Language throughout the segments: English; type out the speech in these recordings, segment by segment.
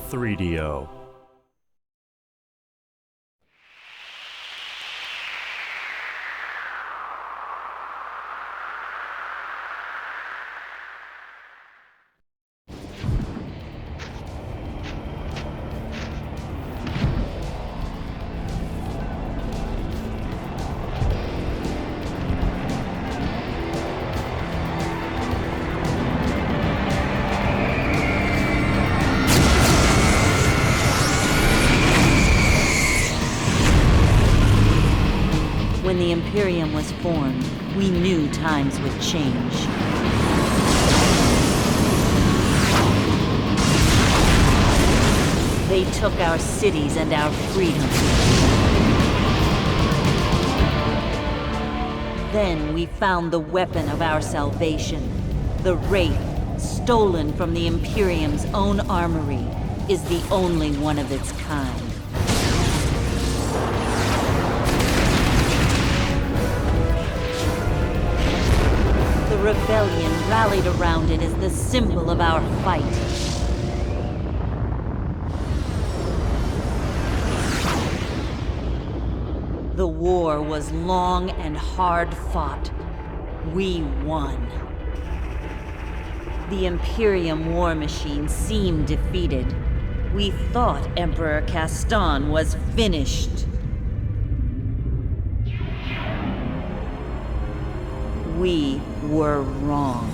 3DO. When the Imperium was formed, we knew times would change. They took our cities and our freedom. Then we found the weapon of our salvation. The Wraith, stolen from the Imperium's own armory, is the only one of its kind. The rebellion rallied around it as the symbol of our fight. The war was long and hard fought. We won. The Imperium war machine seemed defeated. We thought Emperor Castan was finished. We were wrong.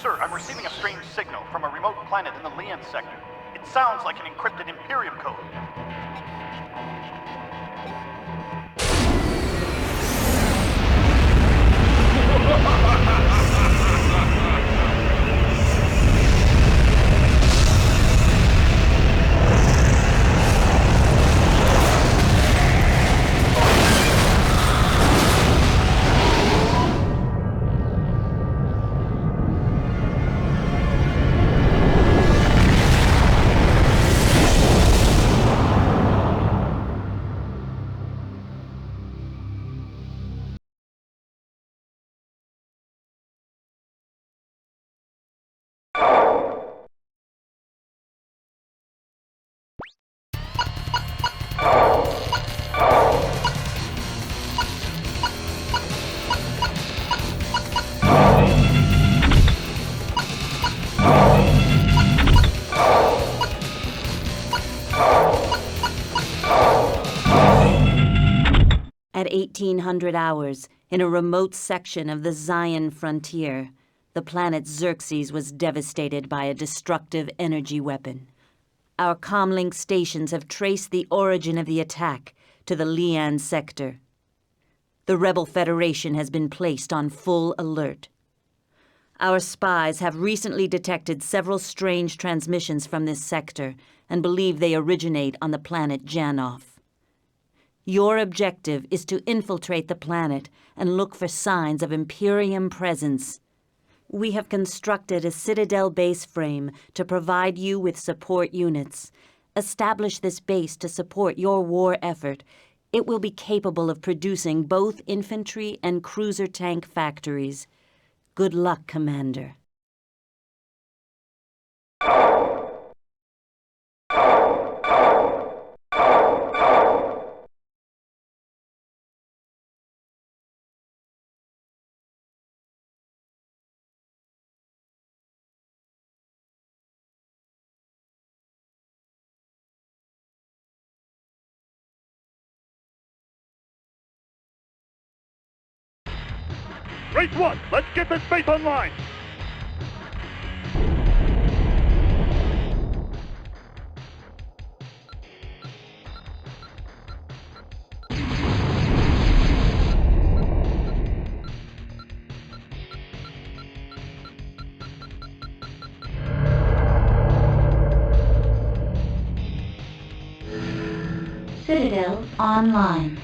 Sir, I'm receiving a strange signal from a remote planet in the Levan sector. It sounds like an encrypted Imperium code. At 1800 hours, in a remote section of the Zion frontier, the planet Xerxes was devastated by a destructive energy weapon. Our comlink stations have traced the origin of the attack to the Levan sector. The Rebel Federation has been placed on full alert. Our spies have recently detected several strange transmissions from this sector and believe they originate on the planet Janov. Your objective is to infiltrate the planet and look for signs of Imperium presence. We have constructed a Citadel base frame to provide you with support units. Establish this base to support your war effort. It will be capable of producing both infantry and cruiser tank factories. Good luck, Commander. Race 1, let's get this base online! Citadel online.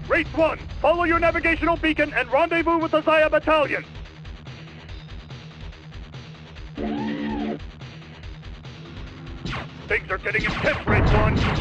Race 1, follow your navigational beacon and rendezvous with the Zaya Battalion. Things are getting intense, Race 1.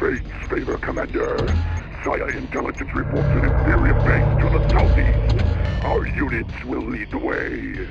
Fate's favor, Commander. Zaya intelligence reports an Imperium base to the southeast. Our units will lead the way.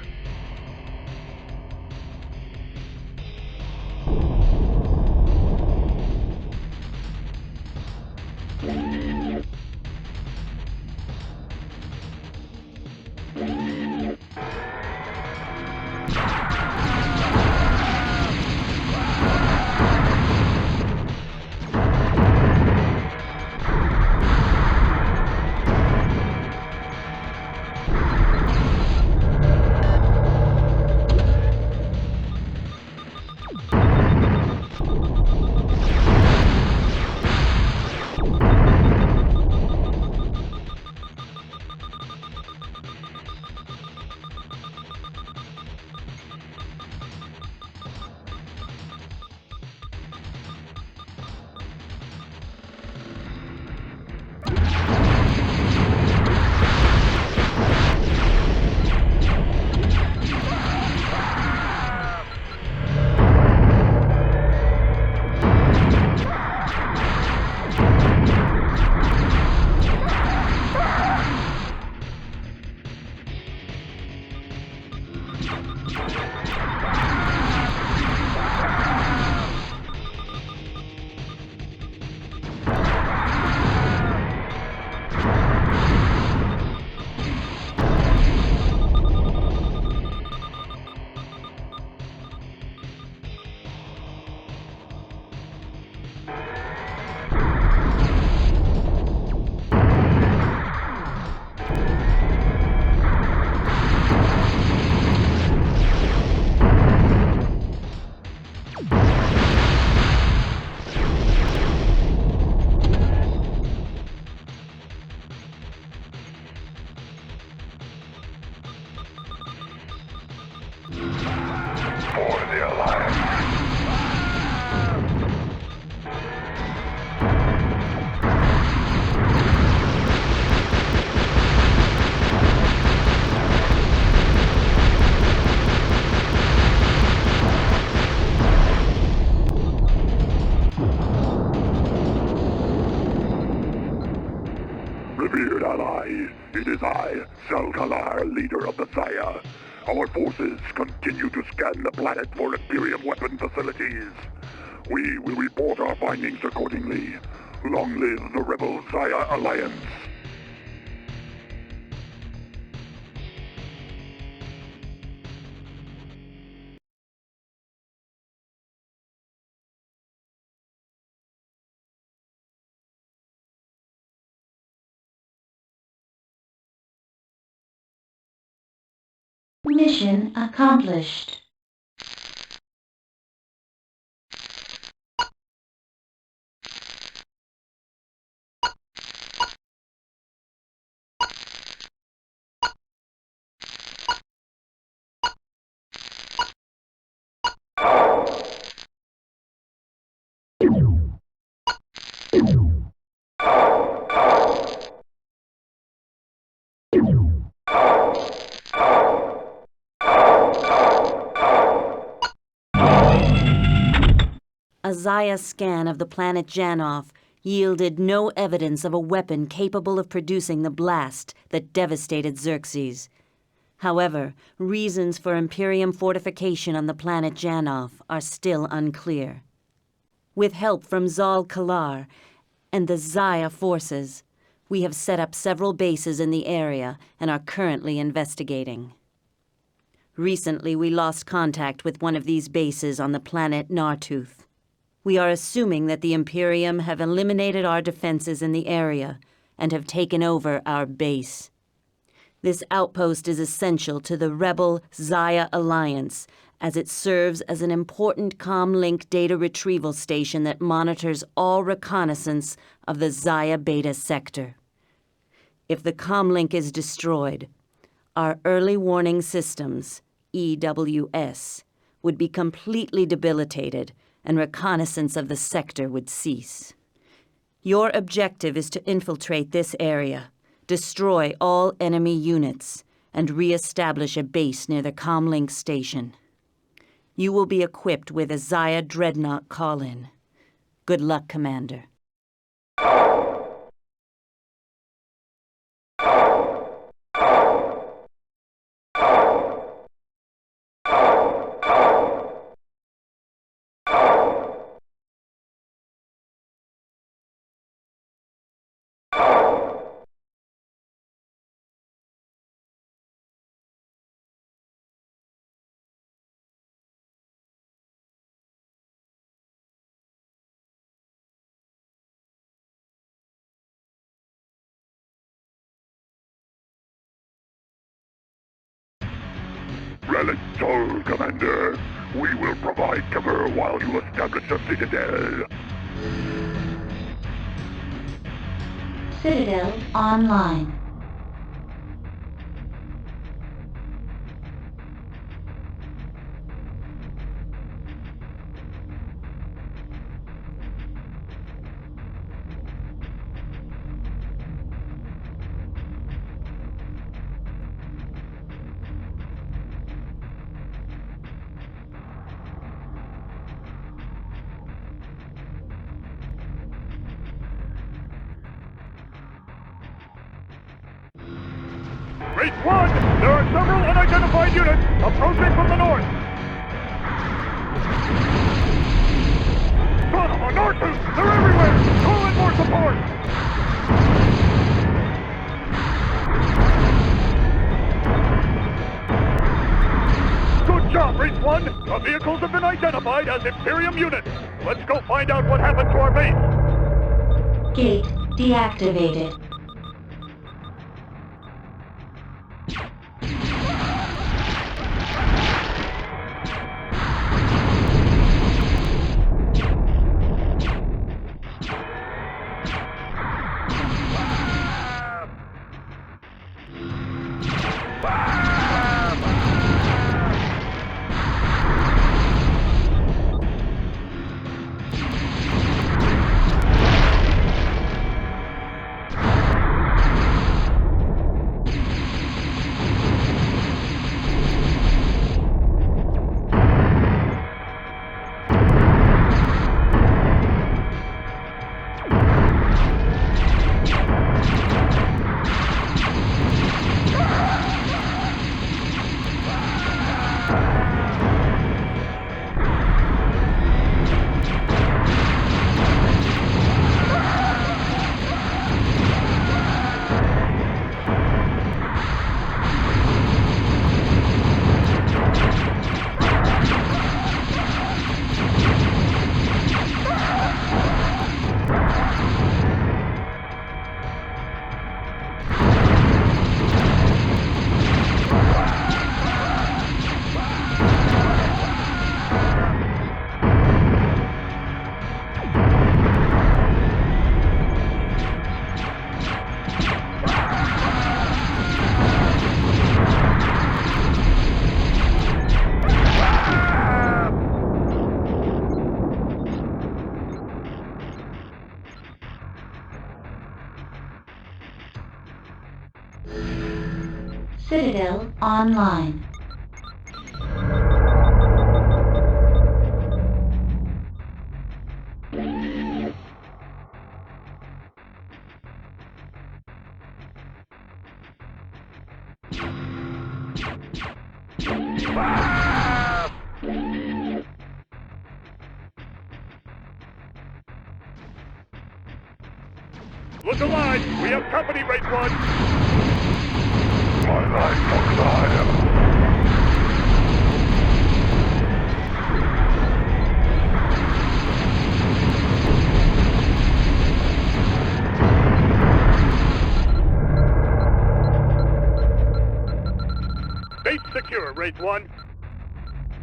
Revered ally, it is I, Salkalar, leader of the Zaya. Our forces continue to scan the planet for Imperium weapon facilities. We will report our findings accordingly. Long live the Rebel Zaya Alliance. Mission accomplished. A Zaya scan of the planet Janov yielded no evidence of a weapon capable of producing the blast that devastated Xerxes. However, reasons for Imperium fortification on the planet Janov are still unclear. With help from Zal Kalar and the Zaya forces, we have set up several bases in the area and are currently investigating. Recently, we lost contact with one of these bases on the planet Naruth. We are assuming that the Imperium have eliminated our defenses in the area and have taken over our base. This outpost is essential to the rebel Zaya Alliance, as it serves as an important comlink data retrieval station that monitors all reconnaissance of the Zaya Beta sector. If the comlink is destroyed, our early warning systems, EWS, would be completely debilitated and reconnaissance of the sector would cease. Your objective is to infiltrate this area, destroy all enemy units, and re-establish a base near the comlink station. You will be equipped with a Zaya Dreadnought call-in. Good luck, Commander. Relic Sol, Commander. We will provide cover while you establish a citadel. Citadel online. Race 1, there are several unidentified units approaching from the north. Son of a Naruth! They're everywhere! Call in more support! Good job, Race 1! The vehicles have been identified as Imperium units. Let's go find out what happened to our base. Gate deactivated. Citadel online. Look alive! We have company, Race 1! Twilight Exile. Base secure, Race 1.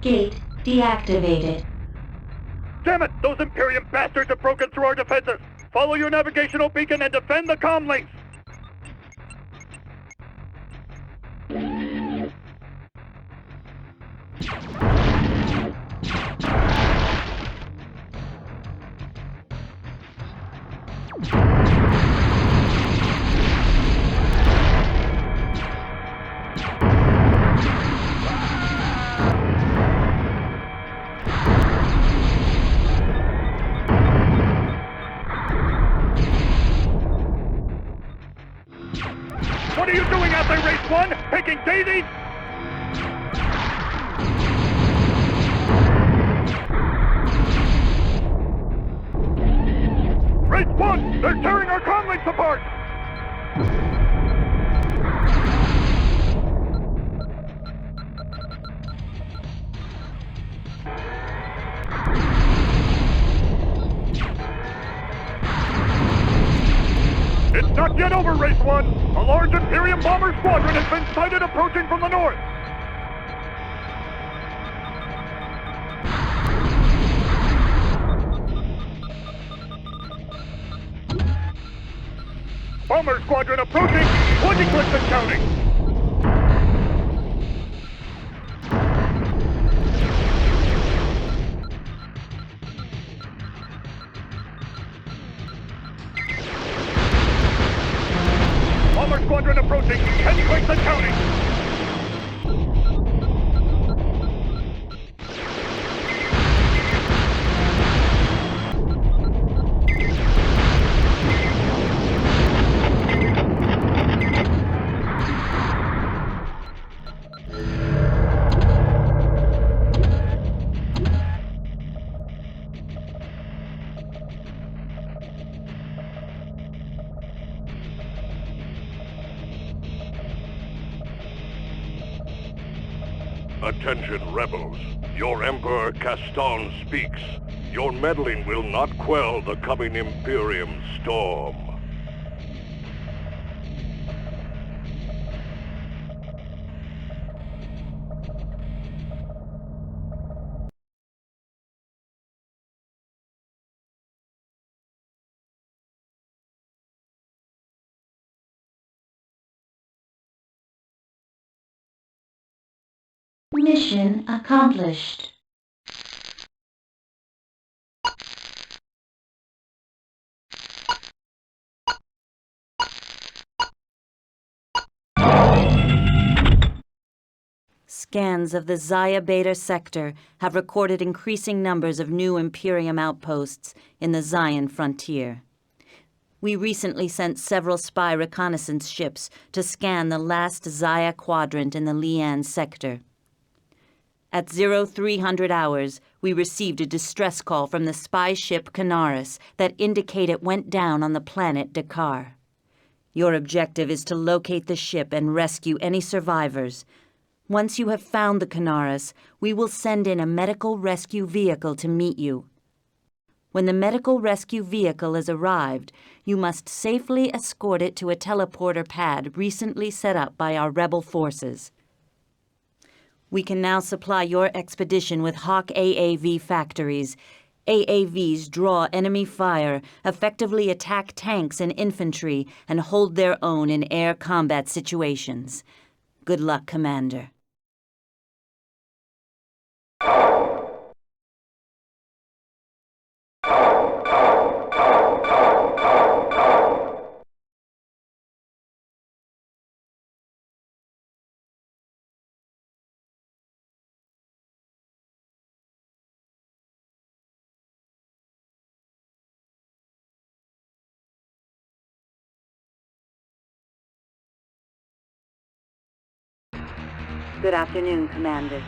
Gate deactivated. Damn it! Those Imperium bastards have broken through our defenses! Follow your navigational beacon and defend the comm links! What are you doing out there, Race 1? Picking daisies? Race 1! They're tearing our comm links apart! It's not yet over, Race 1! A large Imperium bomber squadron has been sighted approaching from the north! Bomber squadron approaching! 20 clicks and counting! Bomber squadron approaching! 10 clicks and counting! Attention, rebels. Your Emperor Caston speaks. Your meddling will not quell the coming Imperium storm. Mission accomplished. Scans of the Zaya Beta sector have recorded increasing numbers of new Imperium outposts in the Zion frontier. We recently sent several spy reconnaissance ships to scan the last Zaya quadrant in the Lian sector. At 0300 hours, we received a distress call from the spy ship Canaris that indicate it went down on the planet Dakar. Your objective is to locate the ship and rescue any survivors. Once you have found the Canaris, we will send in a medical rescue vehicle to meet you. When the medical rescue vehicle has arrived, you must safely escort it to a teleporter pad recently set up by our rebel forces. We can now supply your expedition with Hawk AAV factories. AAVs draw enemy fire, effectively attack tanks and infantry, and hold their own in air combat situations. Good luck, Commander. Good afternoon, Commander.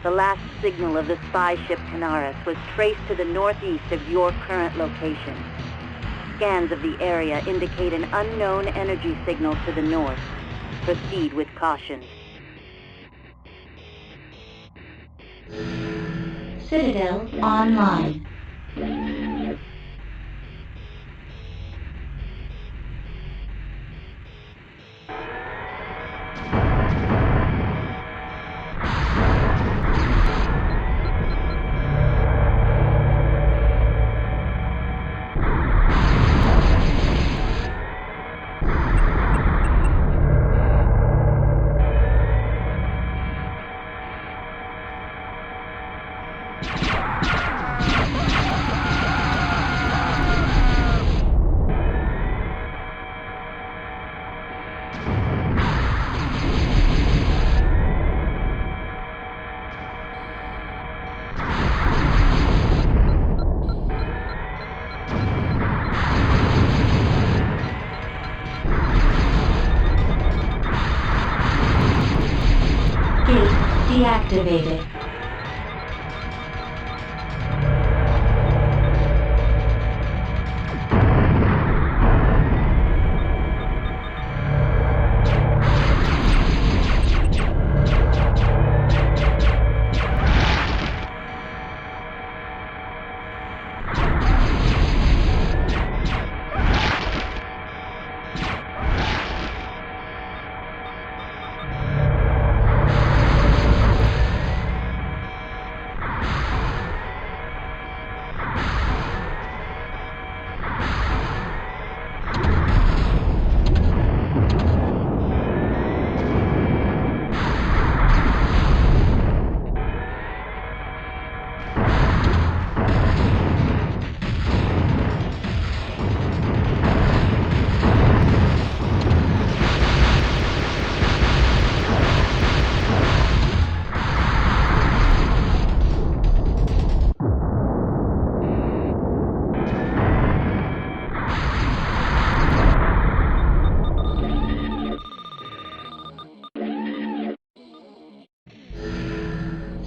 The last signal of the spy ship Canaris was traced to the northeast of your current location. Scans of the area indicate an unknown energy signal to the north. Proceed with caution. Citadel online. Deactivated.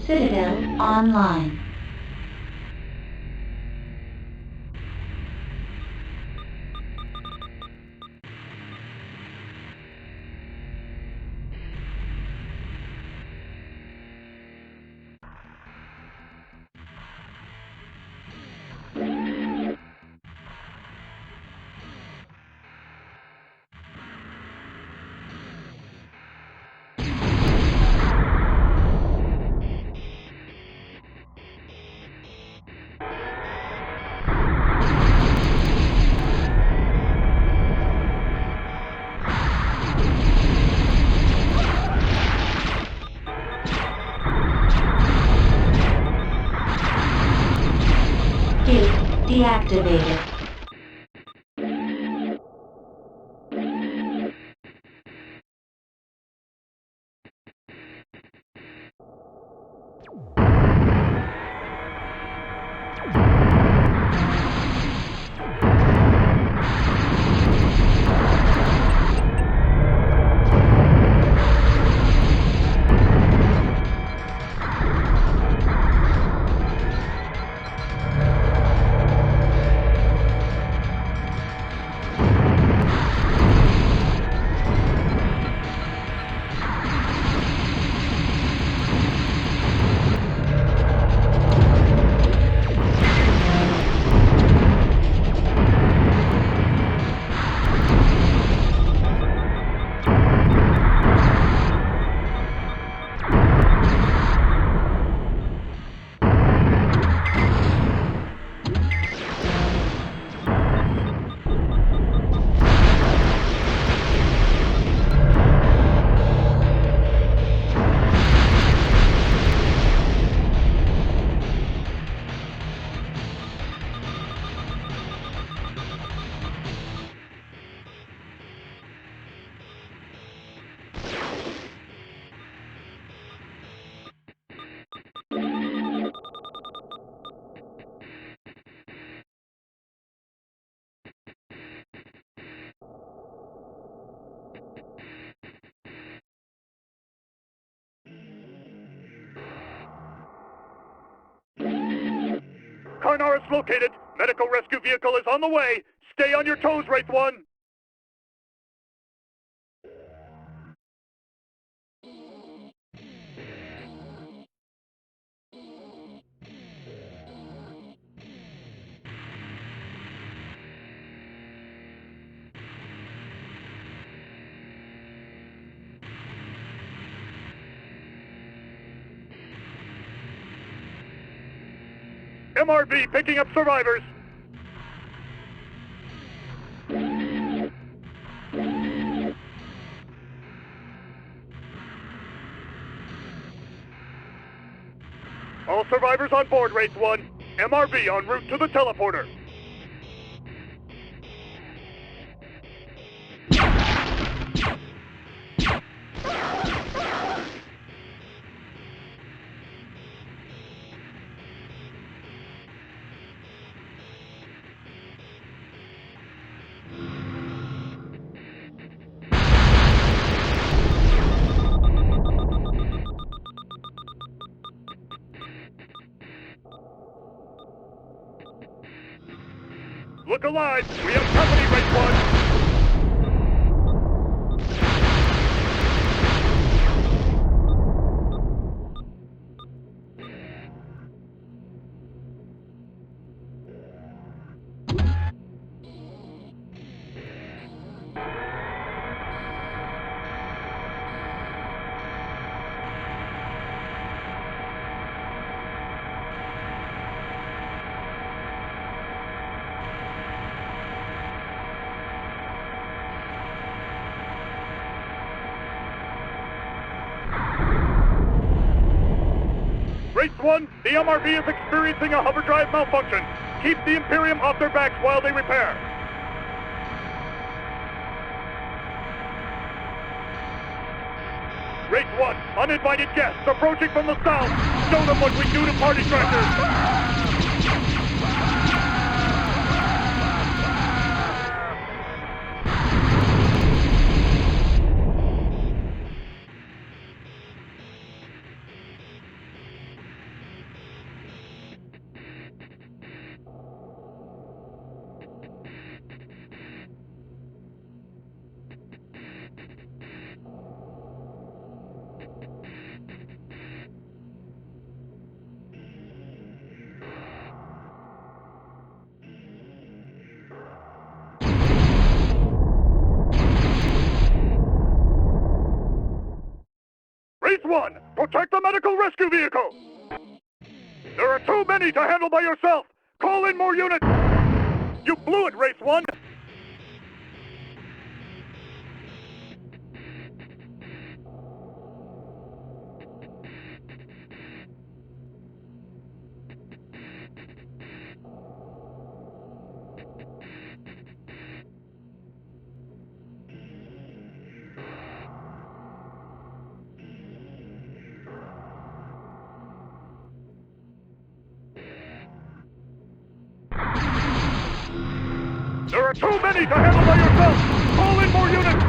Citadel online. Deactivated. Canaris located. Medical rescue vehicle is on the way. Stay on your toes, Wraith 1! MRV picking up survivors. All survivors on board, Wraith 1. MRV en route to the teleporter. Look alive! We have company, Wraith 1, the MRV is experiencing a hover drive malfunction. Keep the Imperium off their backs while they repair. Wraith 1, uninvited guests approaching from the south. Show them what we do to party crashers. Wraith 1, protect the medical rescue vehicle! There are too many to handle by yourself! Call in more units! You blew it, Wraith 1! There are too many to handle by yourself! Call in more units!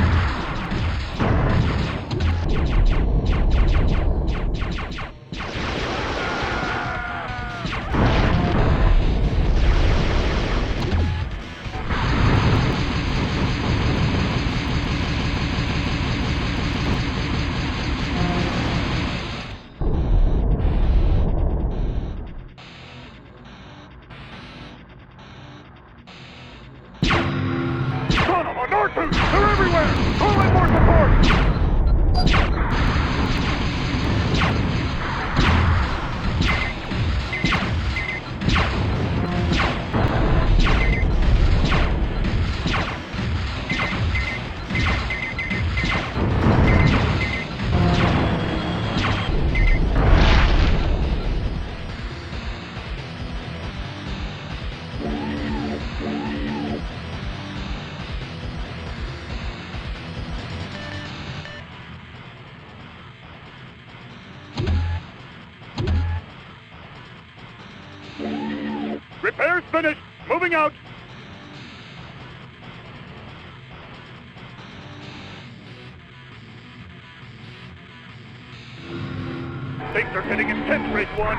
Naruth! They're everywhere! Call in more support! Repairs finished! Moving out! Things are getting intense, Wraith 1.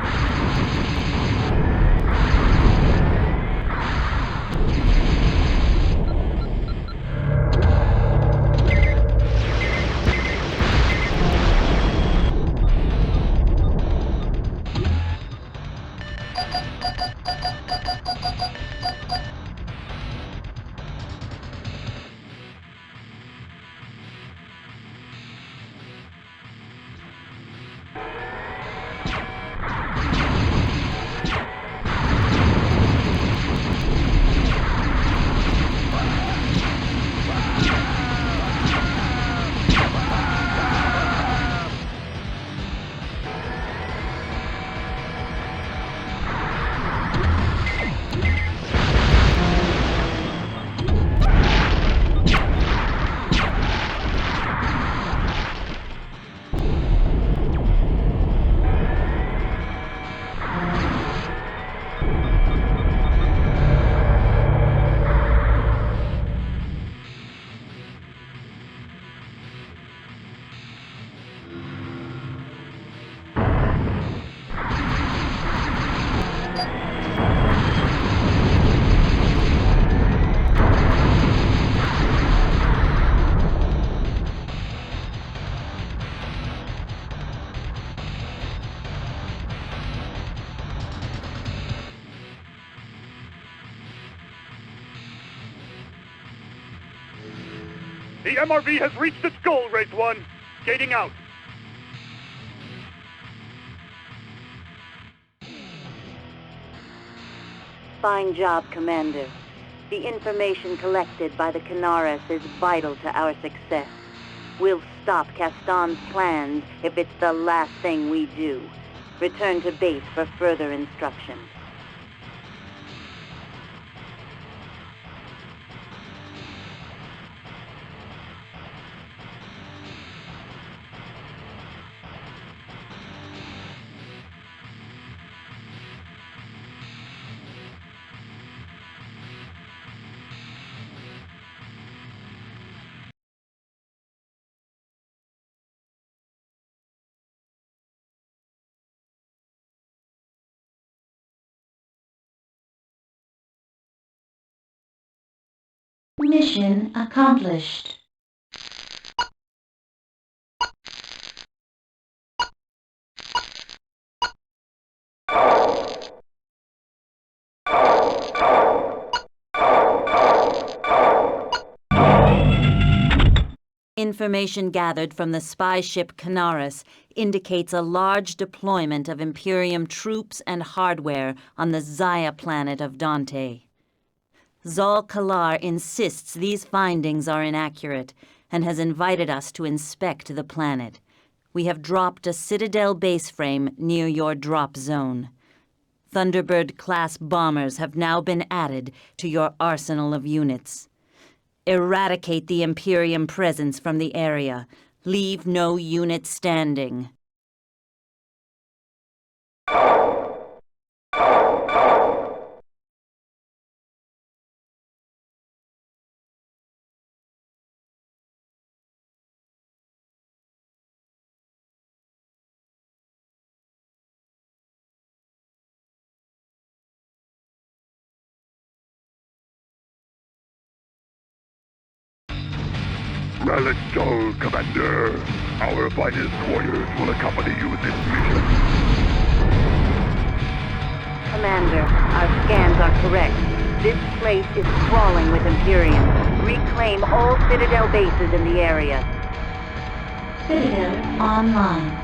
The MRV has reached its goal, Race 1. Gating out. Fine job, Commander. The information collected by the Canaris is vital to our success. We'll stop Caston's plans if it's the last thing we do. Return to base for further instructions. Mission accomplished. Information gathered from the spy ship Canaris indicates a large deployment of Imperium troops and hardware on the Zaya planet of Dante. Zal Kalar insists these findings are inaccurate and has invited us to inspect the planet. We have dropped a Citadel base frame near your drop zone. Thunderbird-class bombers have now been added to your arsenal of units. Eradicate the Imperium presence from the area. Leave no unit standing. Well, it's so, Commander. Our finest warriors will accompany you in this mission. Commander, our scans are correct. This place is crawling with Imperium. Reclaim all Citadel bases in the area. Citadel online.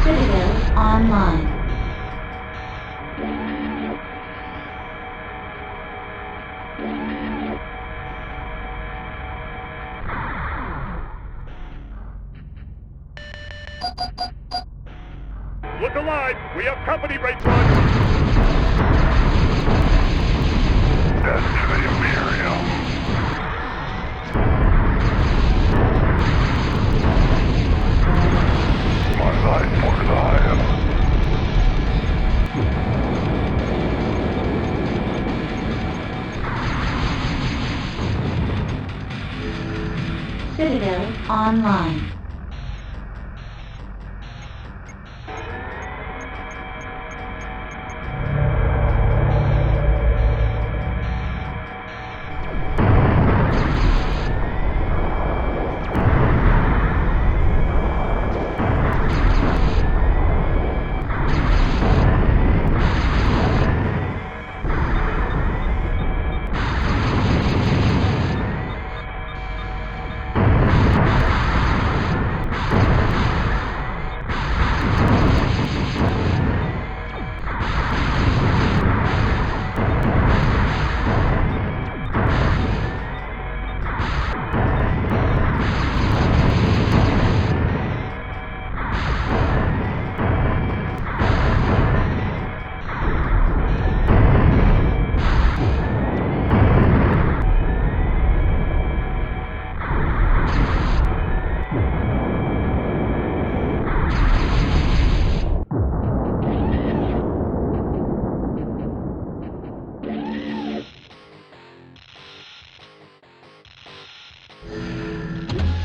Citadel online. Look alive! We have company, Race 1! Death to the Imperium. My life for Zion. Citadel online.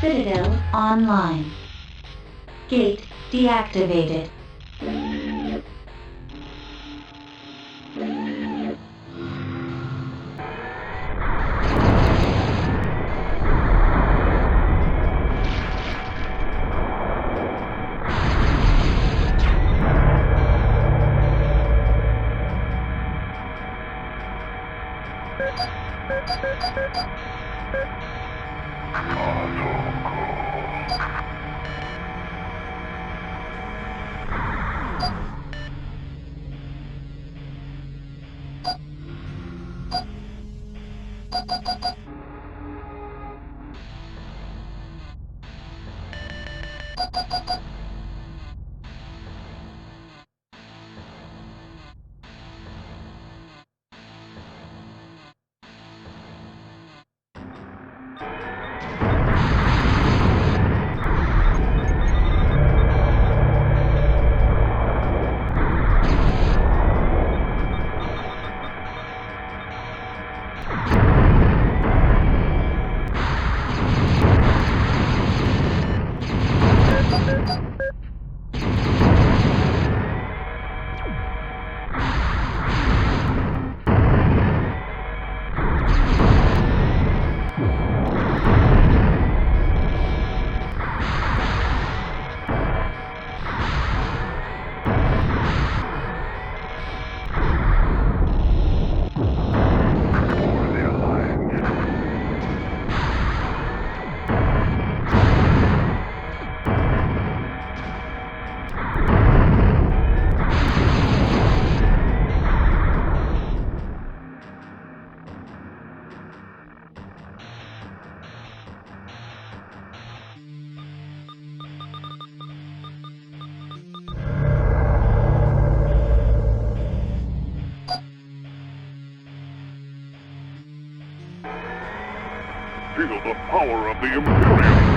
Citadel online. Gate deactivated. Feel the power of the Imperium!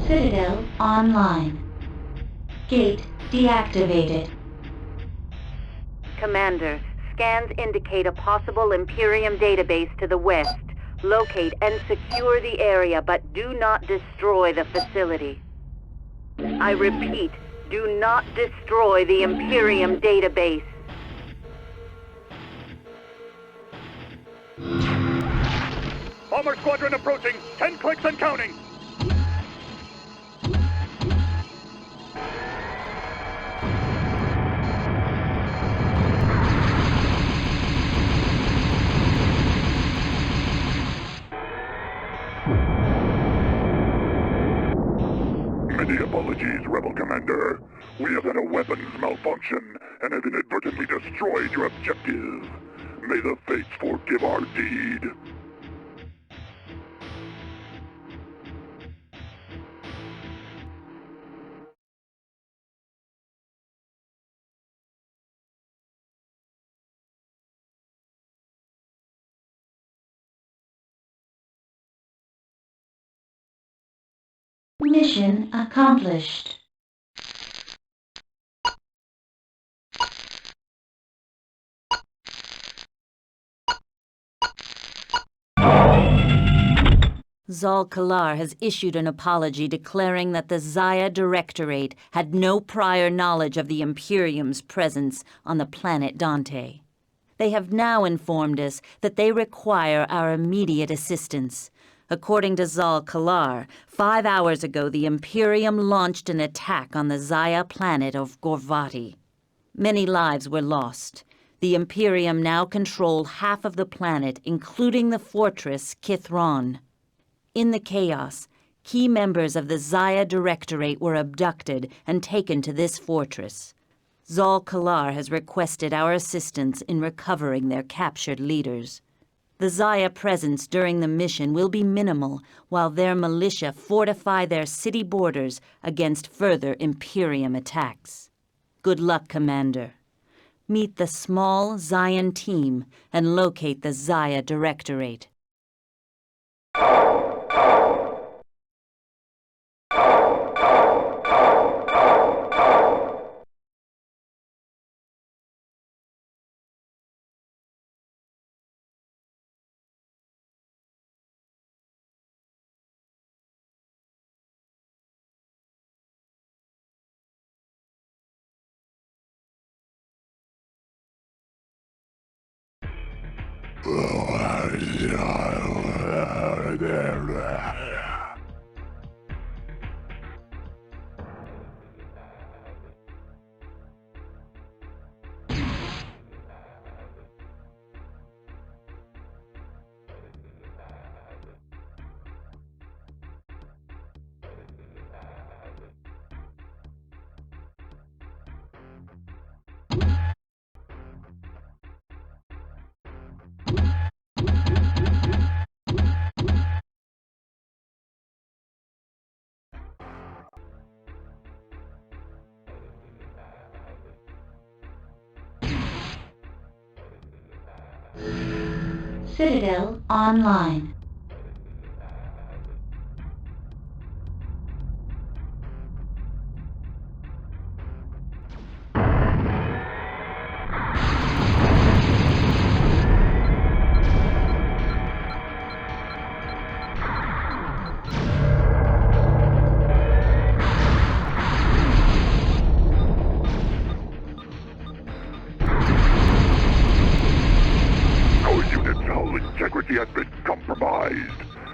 Citadel online. Gate deactivated. Commander, scans indicate a possible Imperium database to the west. Locate and secure the area, but do not destroy the facility. I repeat, do not destroy the Imperium database. Bomber squadron approaching. 10 clicks and counting. Many apologies, Rebel Commander. We have had a weapons malfunction and have inadvertently destroyed your objective. May the fates forgive our deed. Mission accomplished. Zal Kalar has issued an apology declaring that the Zaya Directorate had no prior knowledge of the Imperium's presence on the planet Dante. They have now informed us that they require our immediate assistance. According to Zal Kalar, 5 hours ago the Imperium launched an attack on the Zaya planet of Gorvati. Many lives were lost. The Imperium now control half of the planet, including the fortress Kithron. In the chaos, key members of the Zaya Directorate were abducted and taken to this fortress. Zal Kalar has requested our assistance in recovering their captured leaders. The Zaya presence during the mission will be minimal, while their militia fortify their city borders against further Imperium attacks. Good luck, Commander. Meet the small Zion team and locate the Zaya Directorate. Citadel online. Integrity has been compromised.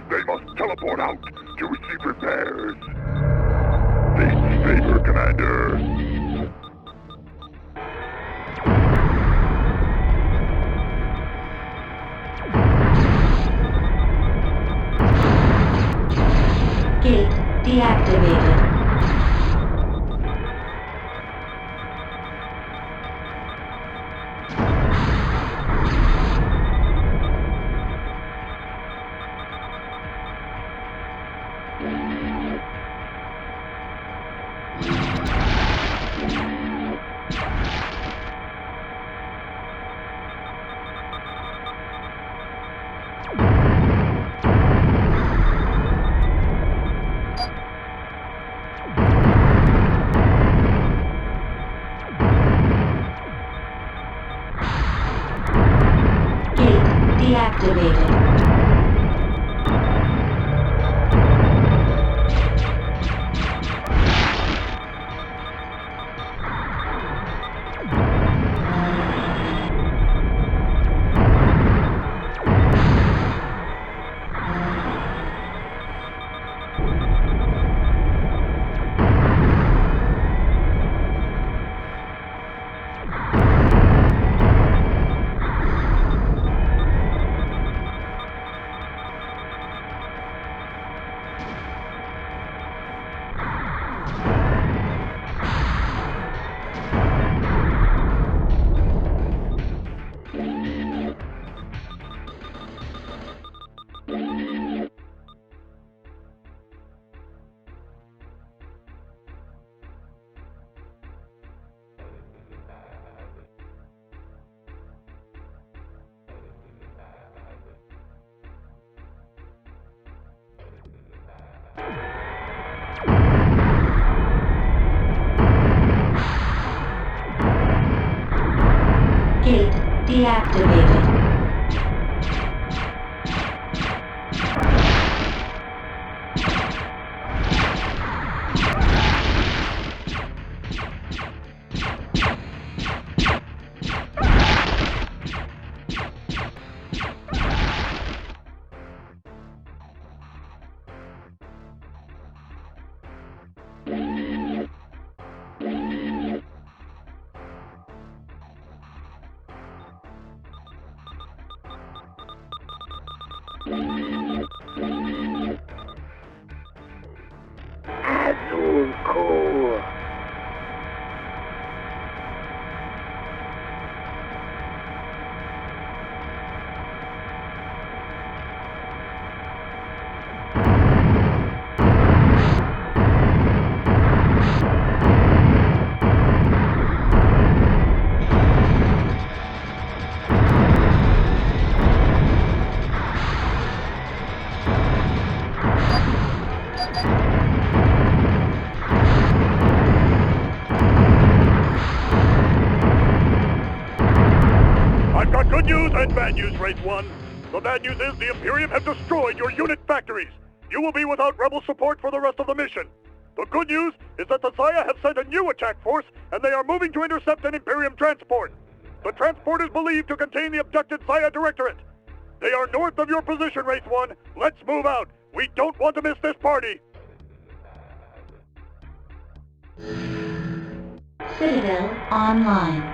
They must teleport out to receive repairs. Fate's favor, Commander. Gate deactivated. Deactivated. Gate deactivated. news and bad news, Race 1. The bad news is the Imperium have destroyed your unit factories. You will be without Rebel support for the rest of the mission. The good news is that the Zaya have sent a new attack force, and they are moving to intercept an Imperium transport. The transport is believed to contain the abducted Zaya Directorate. They are north of your position, Race 1. Let's move out. We don't want to miss this party. Citadel online.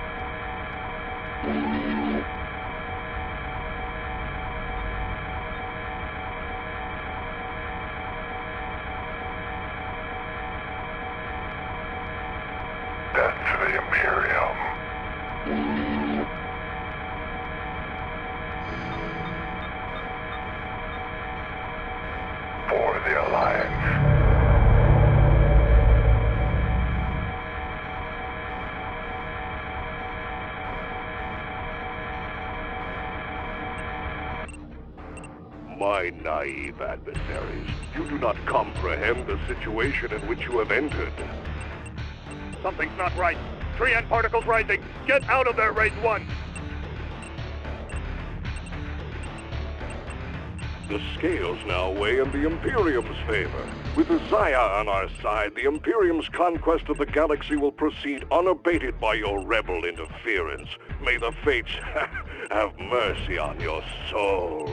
Death to the Imperium. For the Alliance. My naive adversaries, you do not comprehend the situation in which you have entered. Something's not right. Trian particles rising. Get out of there, Race 1. The scales now weigh in the Imperium's favor. With the Zaya on our side, the Imperium's conquest of the galaxy will proceed unabated by your rebel interference. May the fates have mercy on your souls.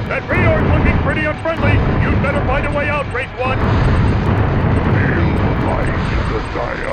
That radar's looking pretty unfriendly. You'd better find a way out, Race 1. Feel the light of the Zaya.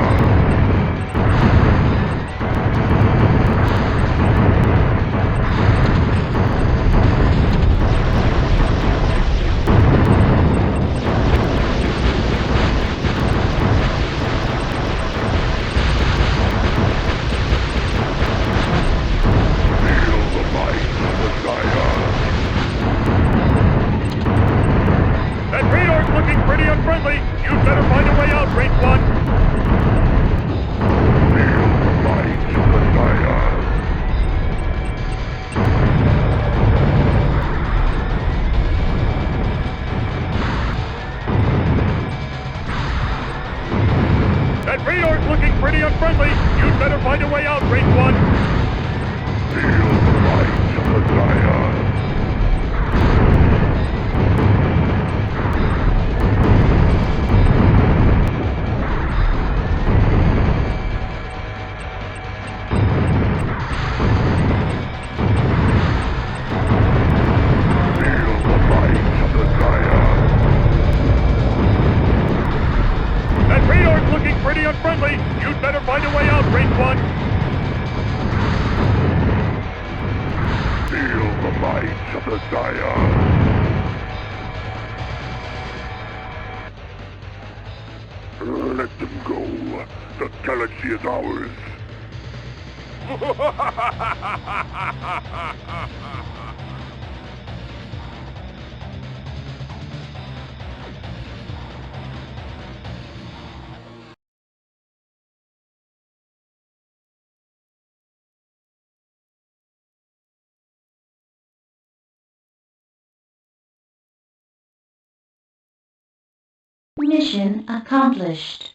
Pretty unfriendly. You'd better find a way out, Race 1. Feel the light of the Zaya. That radar's looking pretty unfriendly. You'd better find a way out, Race 1. Feel the light of the Zaya. Pretty unfriendly. You'd better find a way out, Race 1. Feel the light of the Zaya. Let them go. The galaxy is ours. Mission accomplished.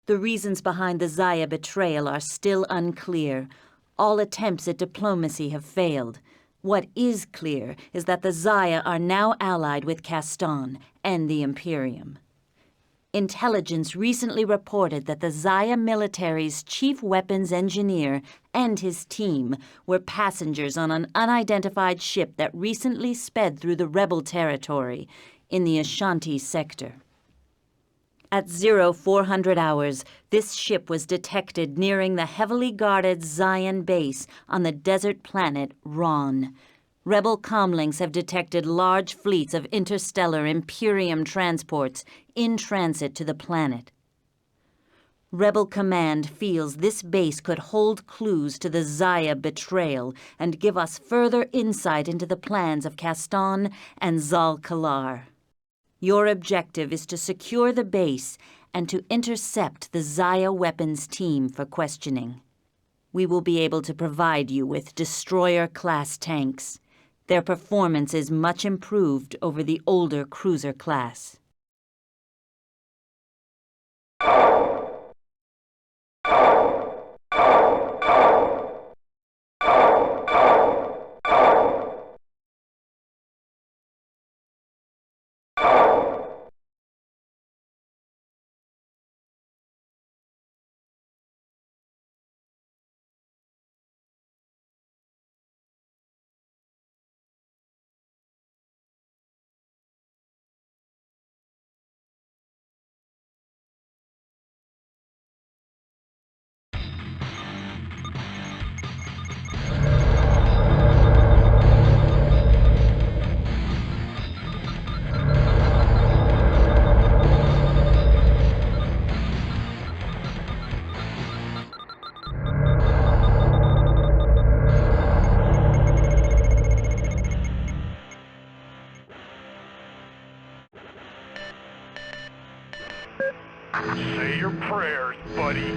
The reasons behind the Zaya betrayal are still unclear. All attempts at diplomacy have failed. What is clear is that the Zaya are now allied with Kaston and the Imperium. Intelligence recently reported that the Zaya military's chief weapons engineer and his team were passengers on an unidentified ship that recently sped through the rebel territory in the Ashanti sector. At 0400 hours, this ship was detected nearing the heavily guarded Zayan base on the desert planet Ron. Rebel comlinks have detected large fleets of interstellar Imperium transports in transit to the planet. Rebel Command feels this base could hold clues to the Zaya betrayal and give us further insight into the plans of Kaston and Zal Kalar. Your objective is to secure the base and to intercept the Zaya weapons team for questioning. We will be able to provide you with destroyer-class tanks. Their performance is much improved over the older cruiser class. Say your prayers, buddy.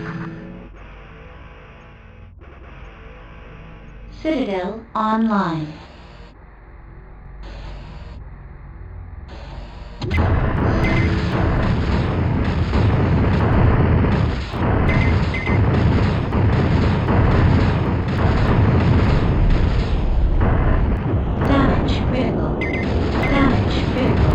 Citadel online. Damage critical. Damage critical.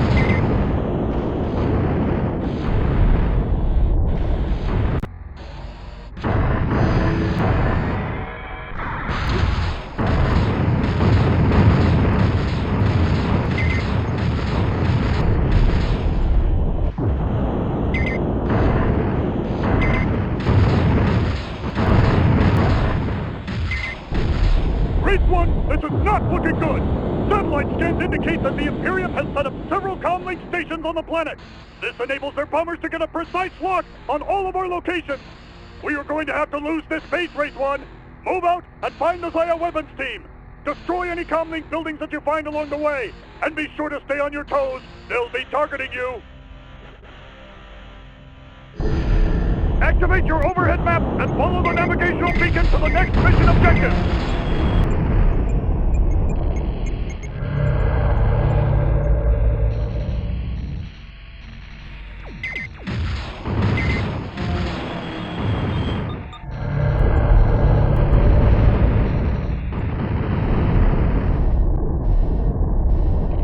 Race 1, this is not looking good! Satellite scans indicate that the Imperium has set up several comlink stations on the planet. This enables their bombers to get a precise lock on all of our locations. We are going to have to lose this base, Race 1. Move out and find the Zaya weapons team. Destroy any comlink buildings that you find along the way. And be sure to stay on your toes. They'll be targeting you. Activate your overhead map and follow the navigational beacon to the next mission objective.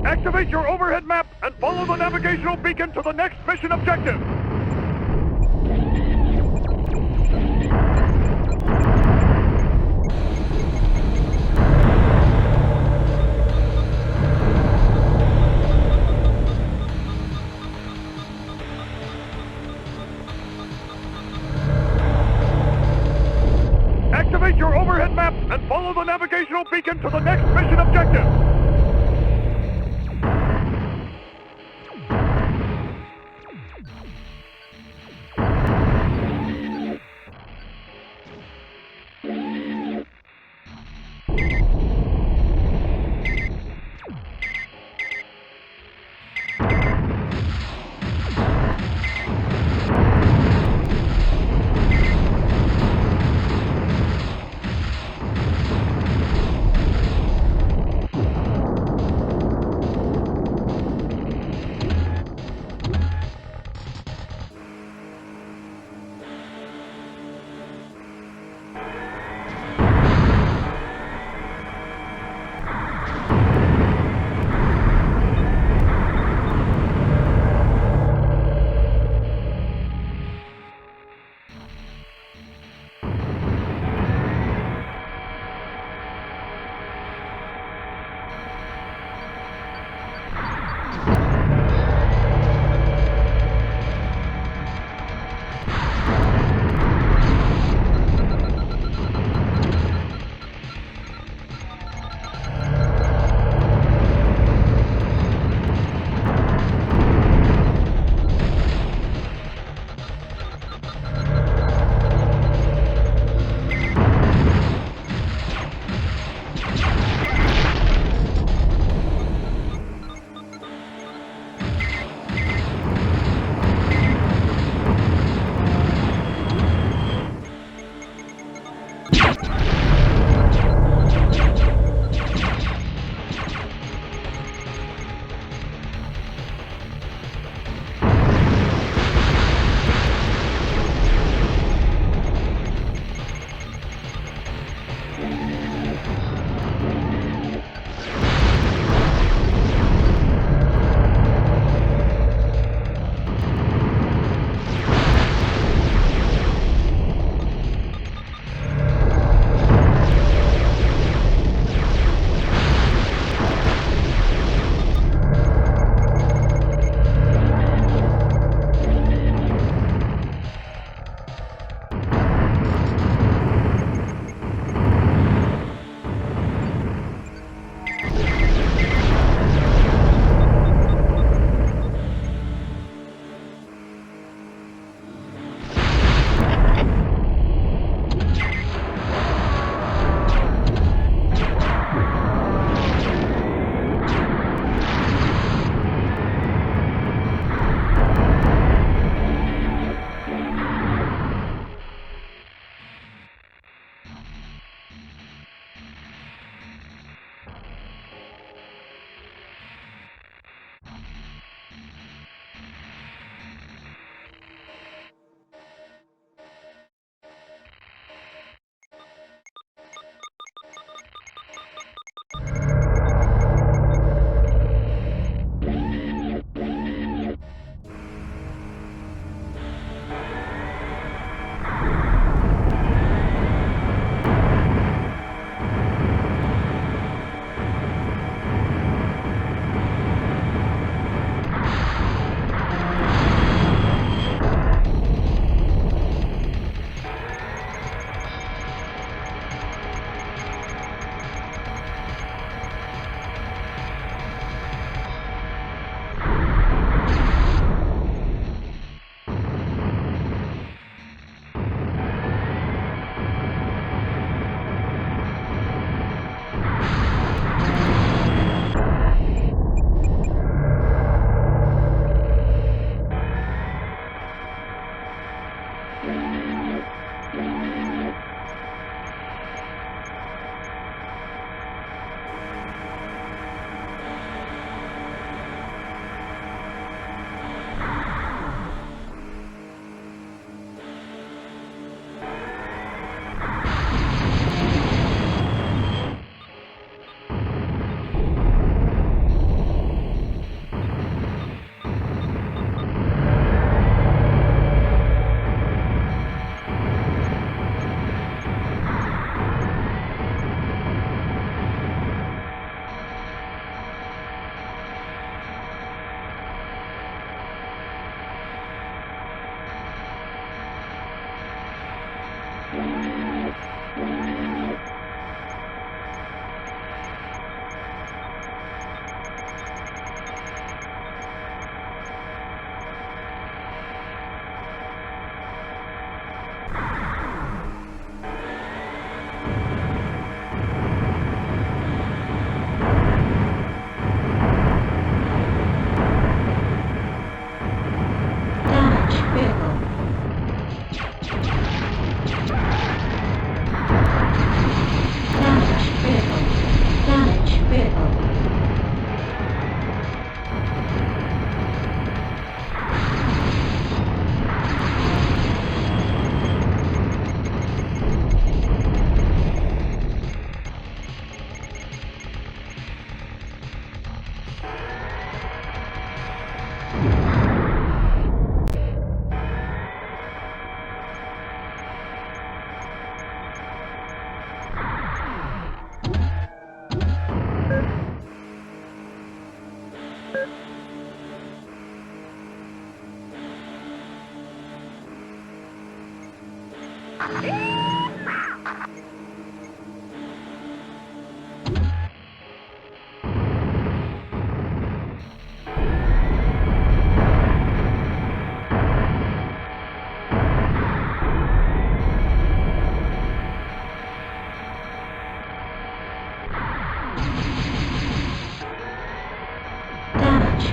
Activate your overhead map and follow the navigational beacon to the next mission objective. Activate your overhead map and follow the navigational beacon to the next mission objective.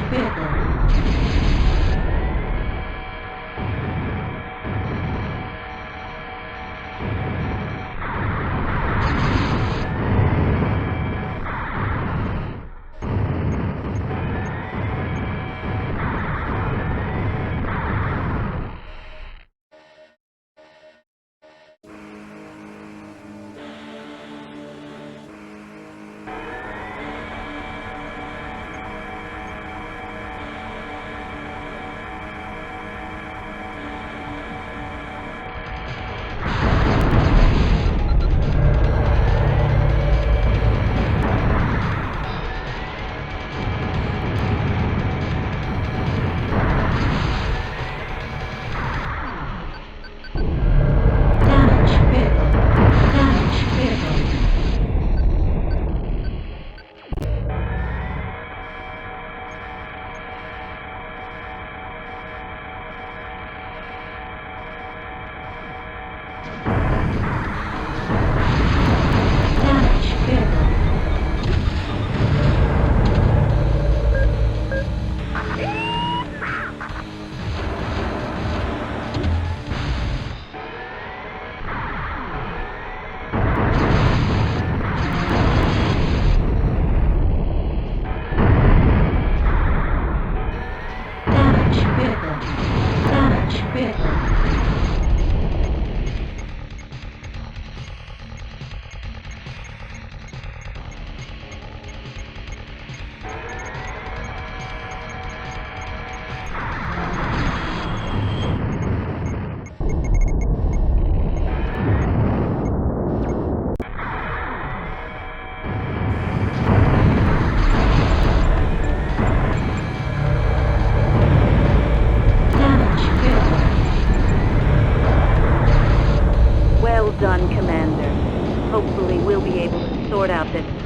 vehicle.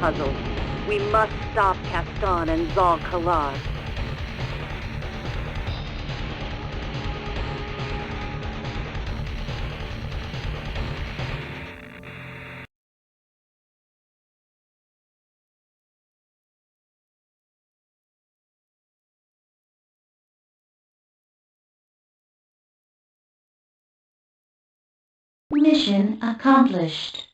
Puzzle. We must stop Castan and Zal Kalar. Mission accomplished.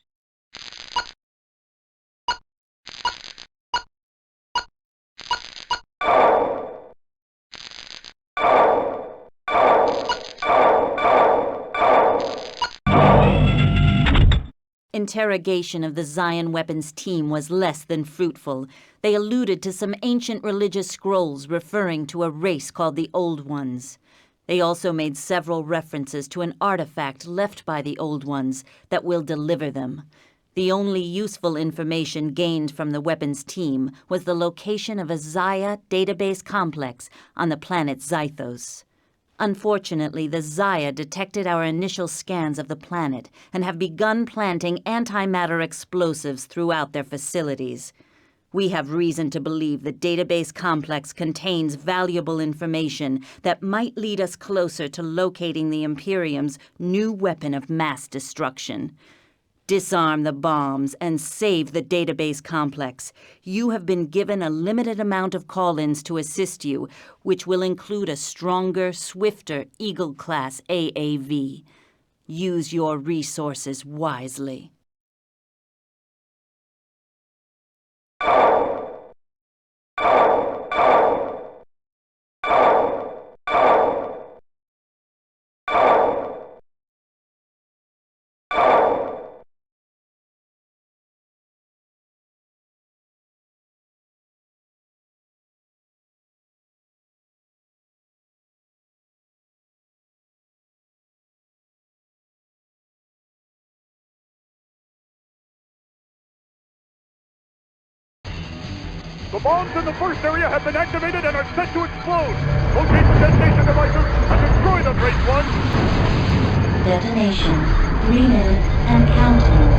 Interrogation of the Zion weapons team was less than fruitful. They alluded to some ancient religious scrolls referring to a race called the Old Ones. They also made several references to an artifact left by the Old Ones that will deliver them. The only useful information gained from the weapons team was the location of a Zaya database complex on the planet Zythos. Unfortunately, the Zaya detected our initial scans of the planet and have begun planting antimatter explosives throughout their facilities. We have reason to believe the database complex contains valuable information that might lead us closer to locating the Imperium's new weapon of mass destruction. Disarm the bombs and save the database complex. You have been given a limited amount of call-ins to assist you, which will include a stronger, swifter Eagle-class AAV. Use your resources wisely. The bombs in the first area have been activated and are set to explode. Locate the detonation devices and destroy them, Race 1. Detonation. 3 minutes and counting.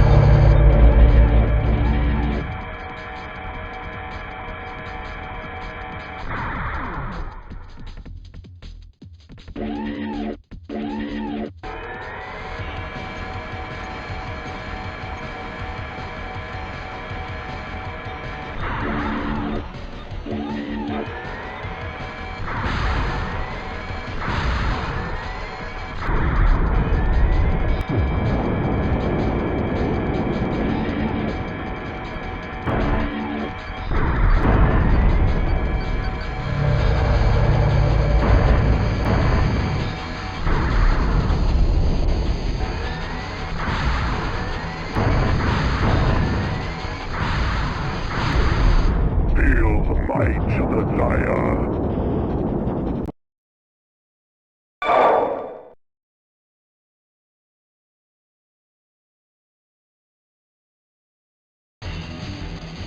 Feel the might of the Zaya.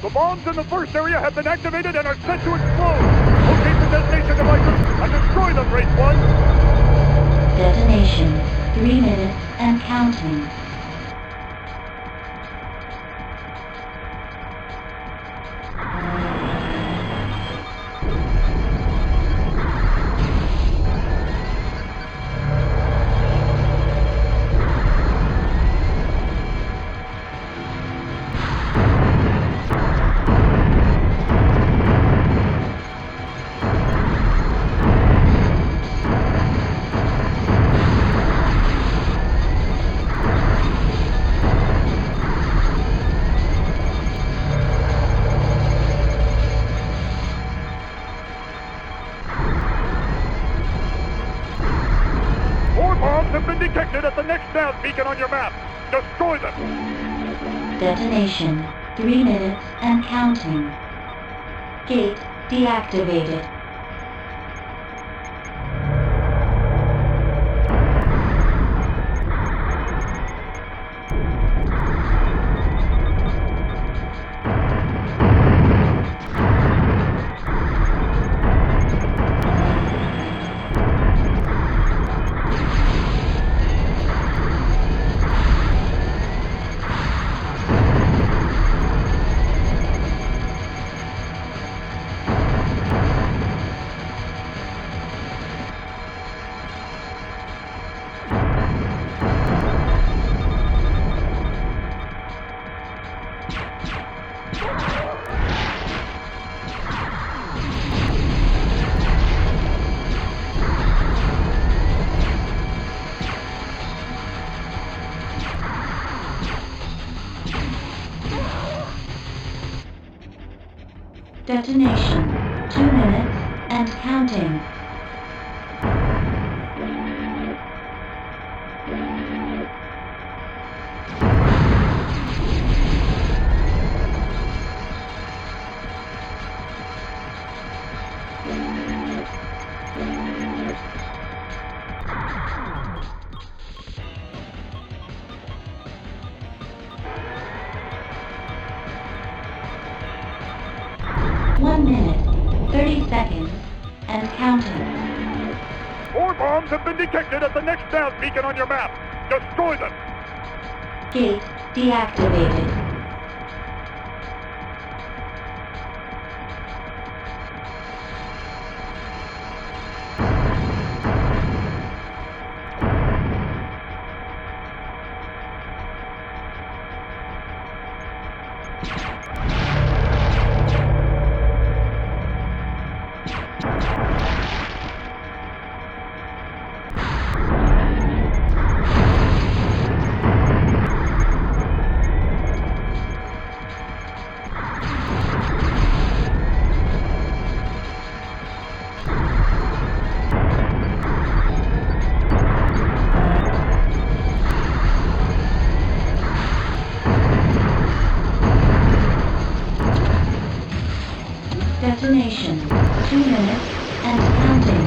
The bombs in the first area have been activated and are set to explode. Locate the detonation devices and destroy them, Race 1. Detonation. 3 minutes and counting. Detected at the next nav beacon on your map. Destroy them. Detonation. 3 minutes and counting. Gate deactivated. Detonation. 2 minutes and counting. And counting. 4 bombs have been detected at the next nav beacon on your map. Destroy them. Gate deactivated. Detonation. 2 minutes and counting.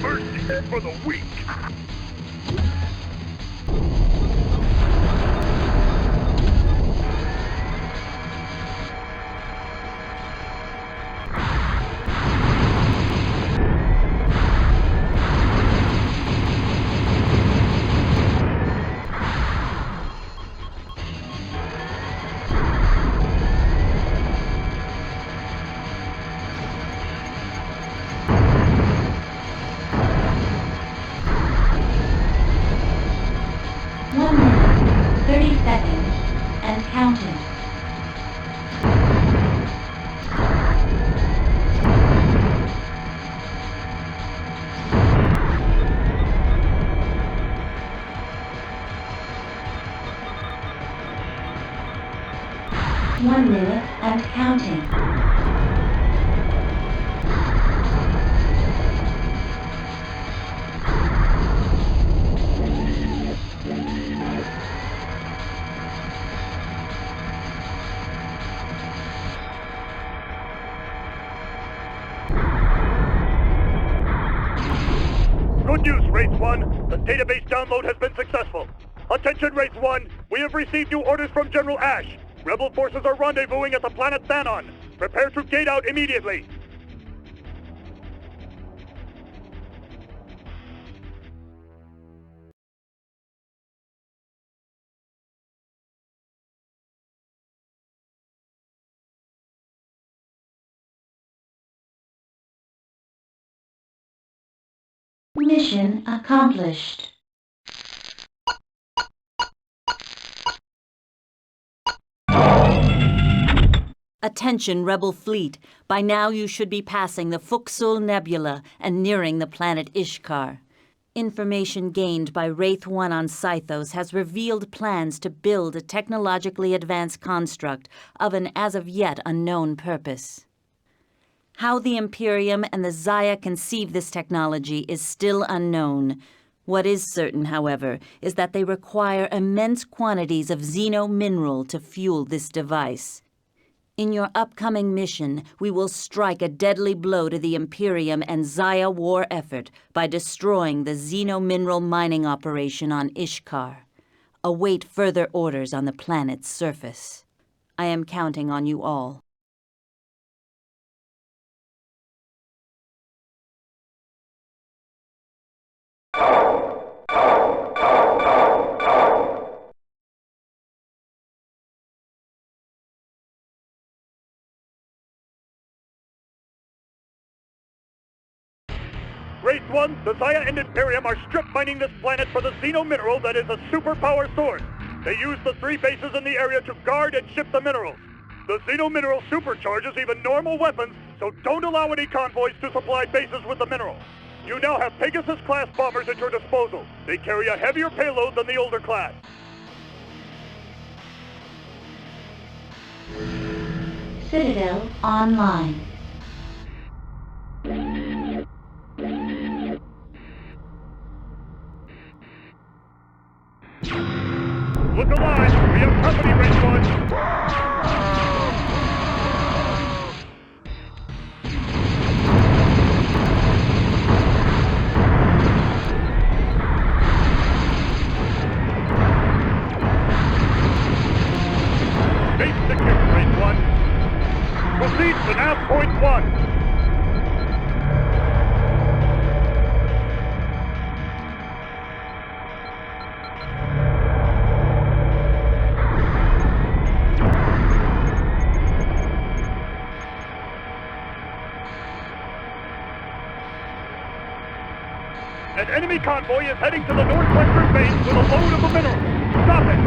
Mercy is for the weak. Counting. One minute and counting. Good news, Race 1. The database download has been successful. Attention, Race 1. We have received new orders from General Ash. Rebel forces are rendezvousing at the planet Thanon. Prepare to gate out immediately. Mission accomplished. Attention, Rebel fleet. By now you should be passing the Fuxul Nebula and nearing the planet Ishkar. Information gained by Wraith 1 on Scythos has revealed plans to build a technologically advanced construct of an as-of-yet unknown purpose. How the Imperium and the Zaya conceive this technology is still unknown. What is certain, however, is that they require immense quantities of xeno-mineral to fuel this device. In your upcoming mission, we will strike a deadly blow to the Imperium and Zaya war effort by destroying the xeno-mineral mining operation on Ishkar. Await further orders on the planet's surface. I am counting on you all. Race 1, the Zaya and Imperium are strip mining this planet for the xeno-mineral that is a superpower source. They use the 3 bases in the area to guard and ship the minerals. The xeno-mineral supercharges even normal weapons, so don't allow any convoys to supply bases with the mineral. You now have Pegasus-class bombers at your disposal. They carry a heavier payload than the older class. Citadel online. Look alive! We have company, Race 1! Base secure, Race 1. Proceed to nav point 1. An enemy convoy is heading to the northwestern base with a load of the minerals. Stop it!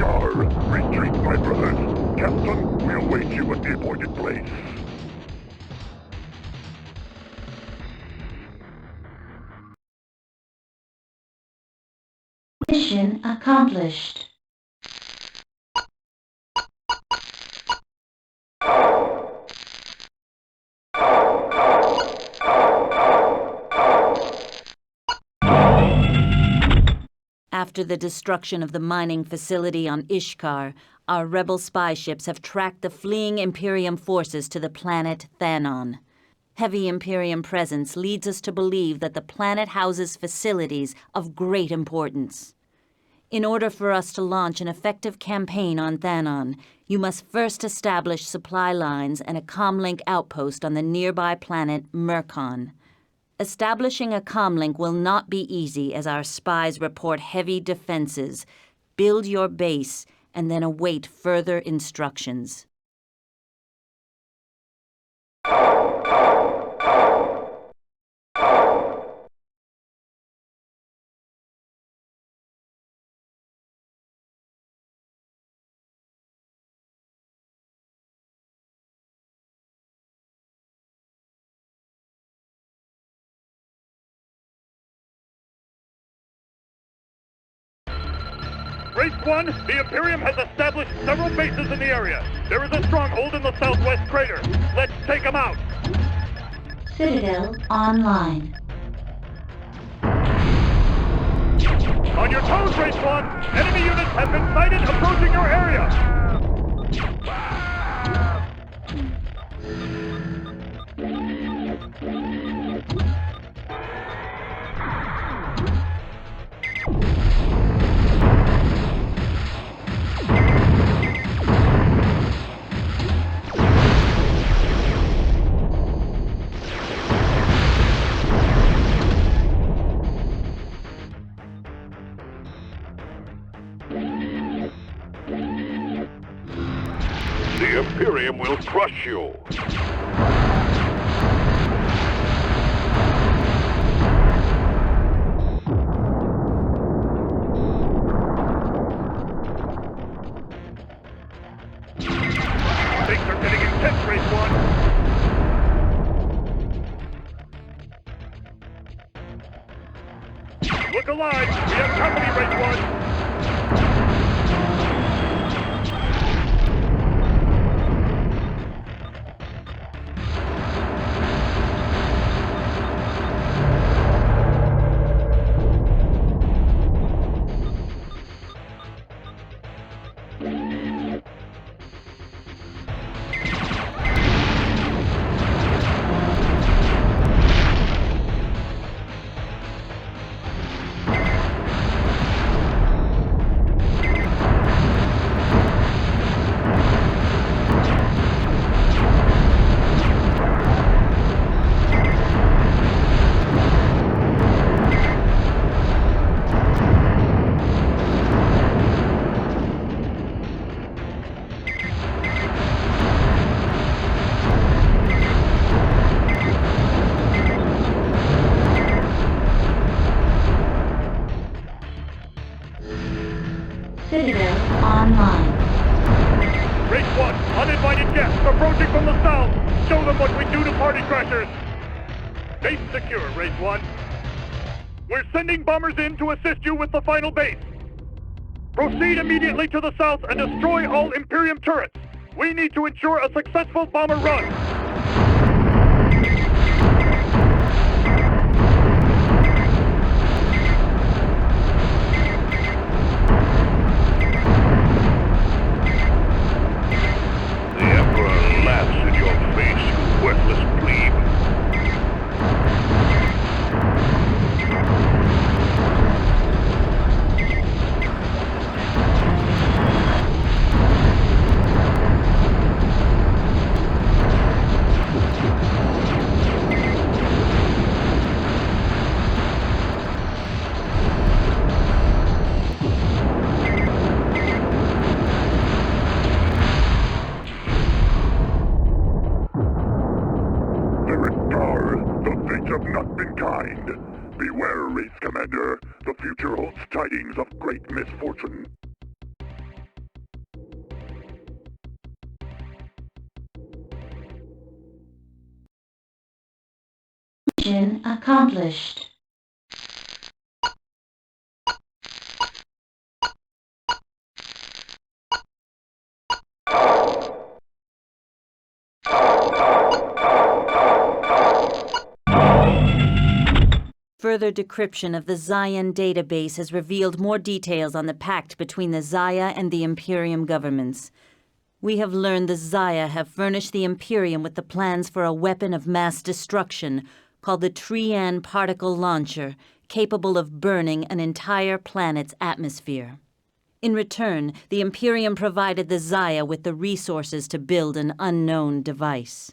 Ishkar, retreat, my brothers. Captain, we await you at the appointed place. Mission accomplished. After the destruction of the mining facility on Ishkar, our rebel spy ships have tracked the fleeing Imperium forces to the planet Thanon. Heavy Imperium presence leads us to believe that the planet houses facilities of great importance. In order for us to launch an effective campaign on Thanon, you must first establish supply lines and a comlink outpost on the nearby planet Mirkon. Establishing a comlink will not be easy as our spies report heavy defenses. Build your base and then await further instructions. Race 1, the Imperium has established several bases in the area. There is a stronghold in the southwest crater. Let's take them out. Citadel online. On your toes, Race 1! Enemy units have been sighted approaching your area! The Imperium will crush you. Things are getting intense, Race 1. Look alive! We have company, Race 1! Citadel online. Race 1, uninvited guests approaching from the south. Show them what we do to party crashers. Base secure, Race 1. We're sending bombers in to assist you with the final base. Proceed immediately to the south and destroy all Imperium turrets. We need to ensure a successful bomber run. The Emperor laughs in your face, you worthless plebe. Mission accomplished. Further decryption of the Zayan database has revealed more details on the pact between the Zaya and the Imperium governments. We have learned the Zaya have furnished the Imperium with the plans for a weapon of mass destruction called the Trian Particle Launcher, capable of burning an entire planet's atmosphere. In return, the Imperium provided the Zaya with the resources to build an unknown device.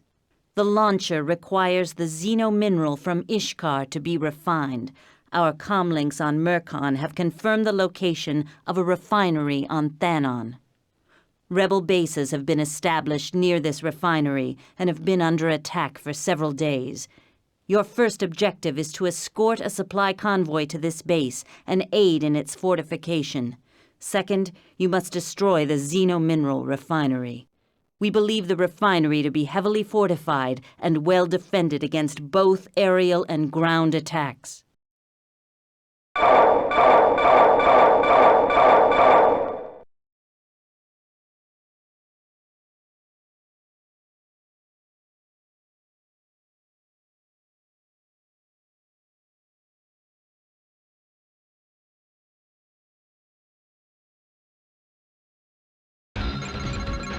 The launcher requires the xenomineral from Ishkar to be refined. Our comlinks on Mirkon have confirmed the location of a refinery on Thanon. Rebel bases have been established near this refinery and have been under attack for several days. Your first objective is to escort a supply convoy to this base and aid in its fortification. Second, you must destroy the xenomineral refinery. We believe the refinery to be heavily fortified and well defended against both aerial and ground attacks.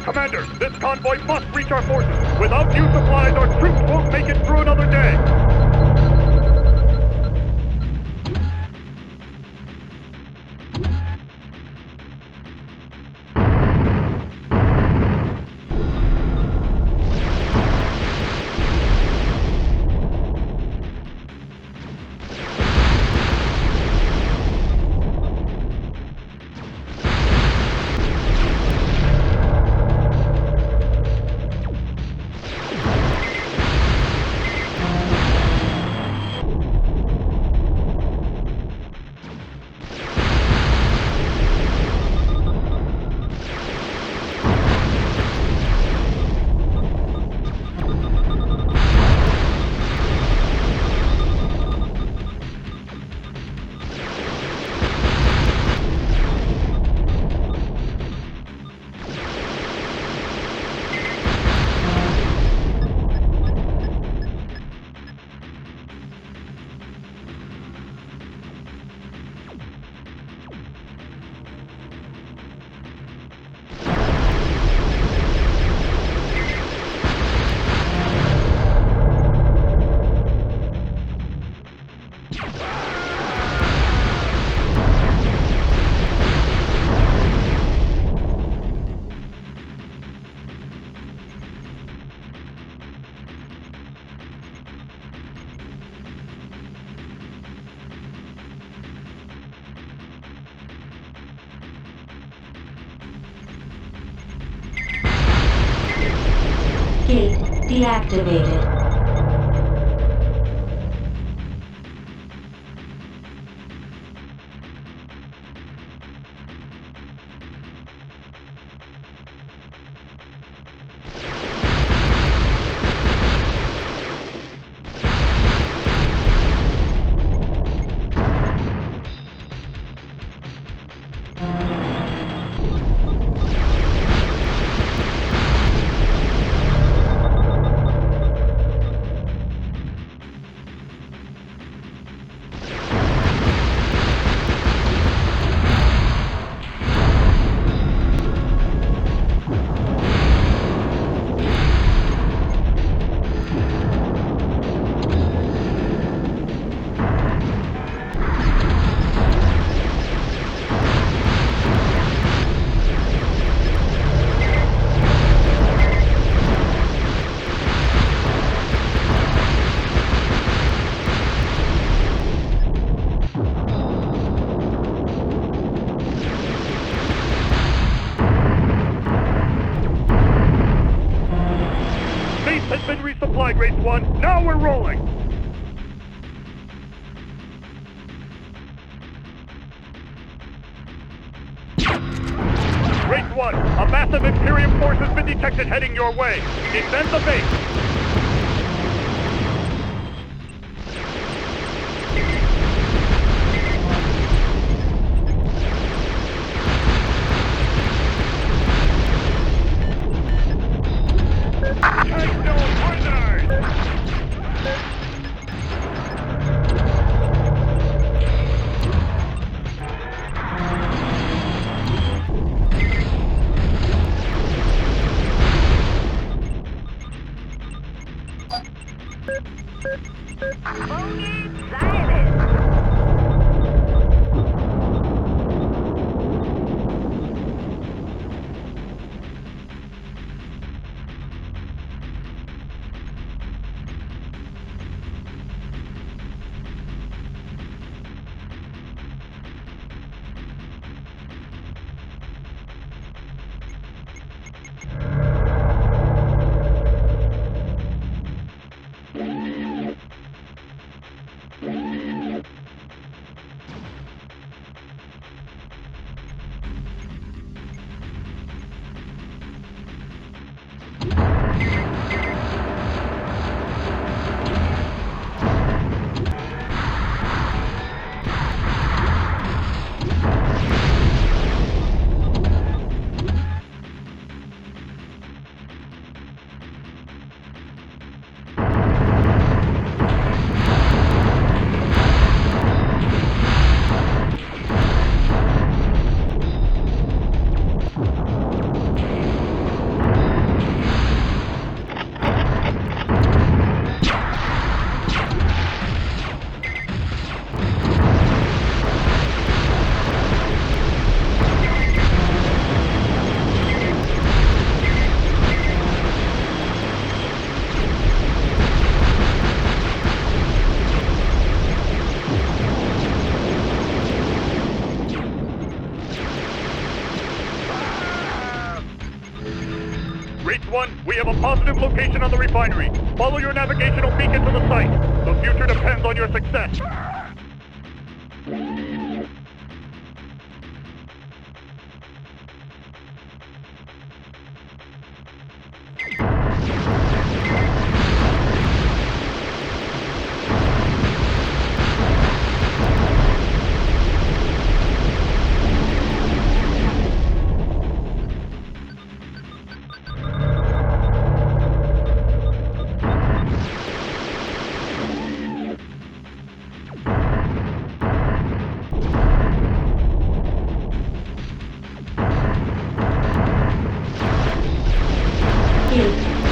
Commander, this convoy must reach our forces. Without new supplies, our troops won't make it through another day. Gate deactivated. Has been resupplied, Race 1. Now we're rolling! Race 1, a massive Imperium force has been detected heading your way. Defend the base! Race 1, we have a positive location on the refinery. Follow your navigational beacon to the site. The future depends on your success.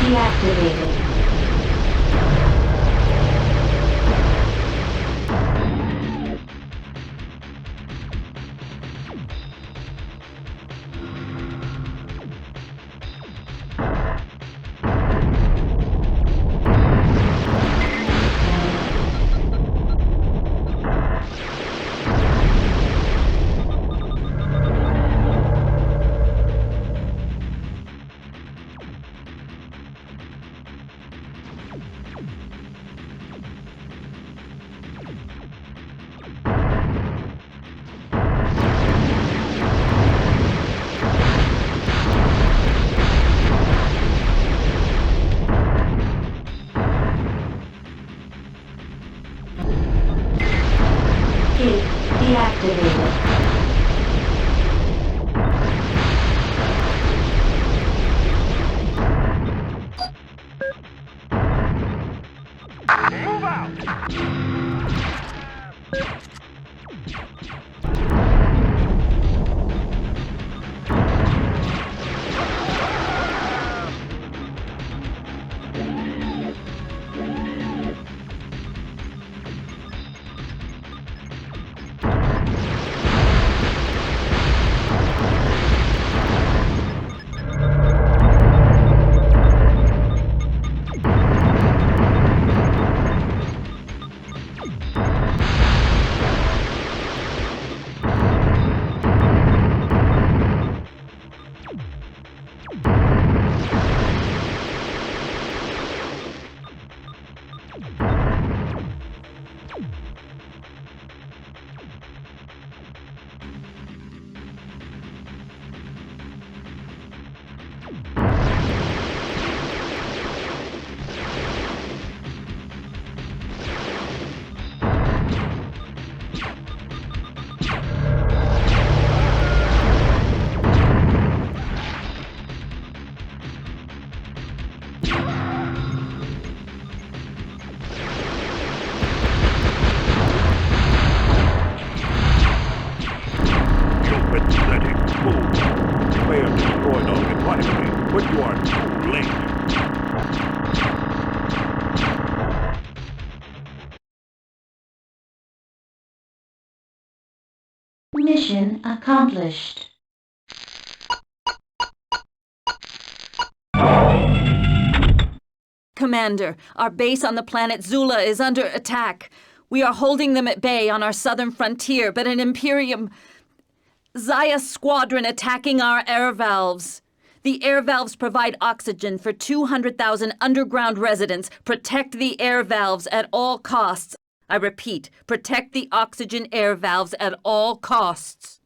Deactivated. Deactivated. Move out! But you are too late. Mission accomplished. Commander, our base on the planet Zula is under attack. We are holding them at bay on our southern frontier, but an Imperium Zyos squadron attacking our air valves. The air valves provide oxygen for 200,000 underground residents. Protect the air valves at all costs. I repeat, protect the oxygen air valves at all costs.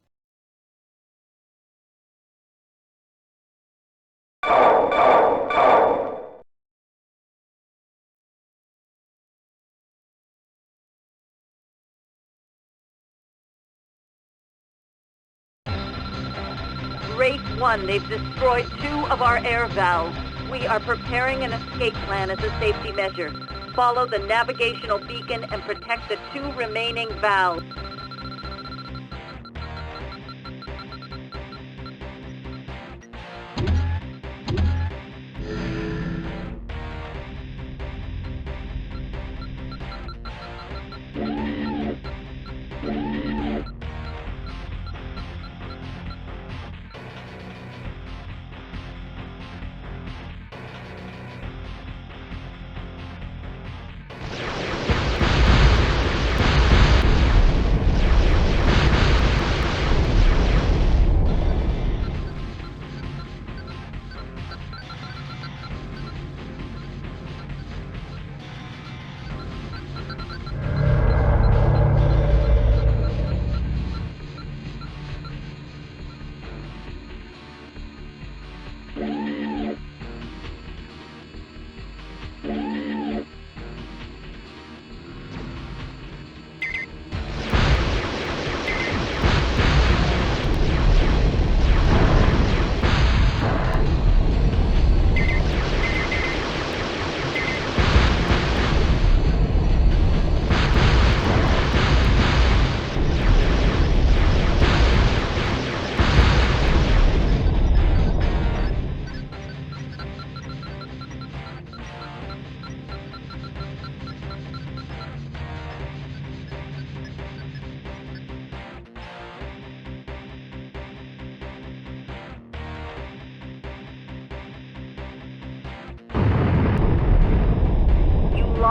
Race 1, they've destroyed 2 of our air valves. We are preparing an escape plan as a safety measure. Follow the navigational beacon and protect the 2 remaining valves.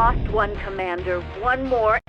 lost one, Commander. One more.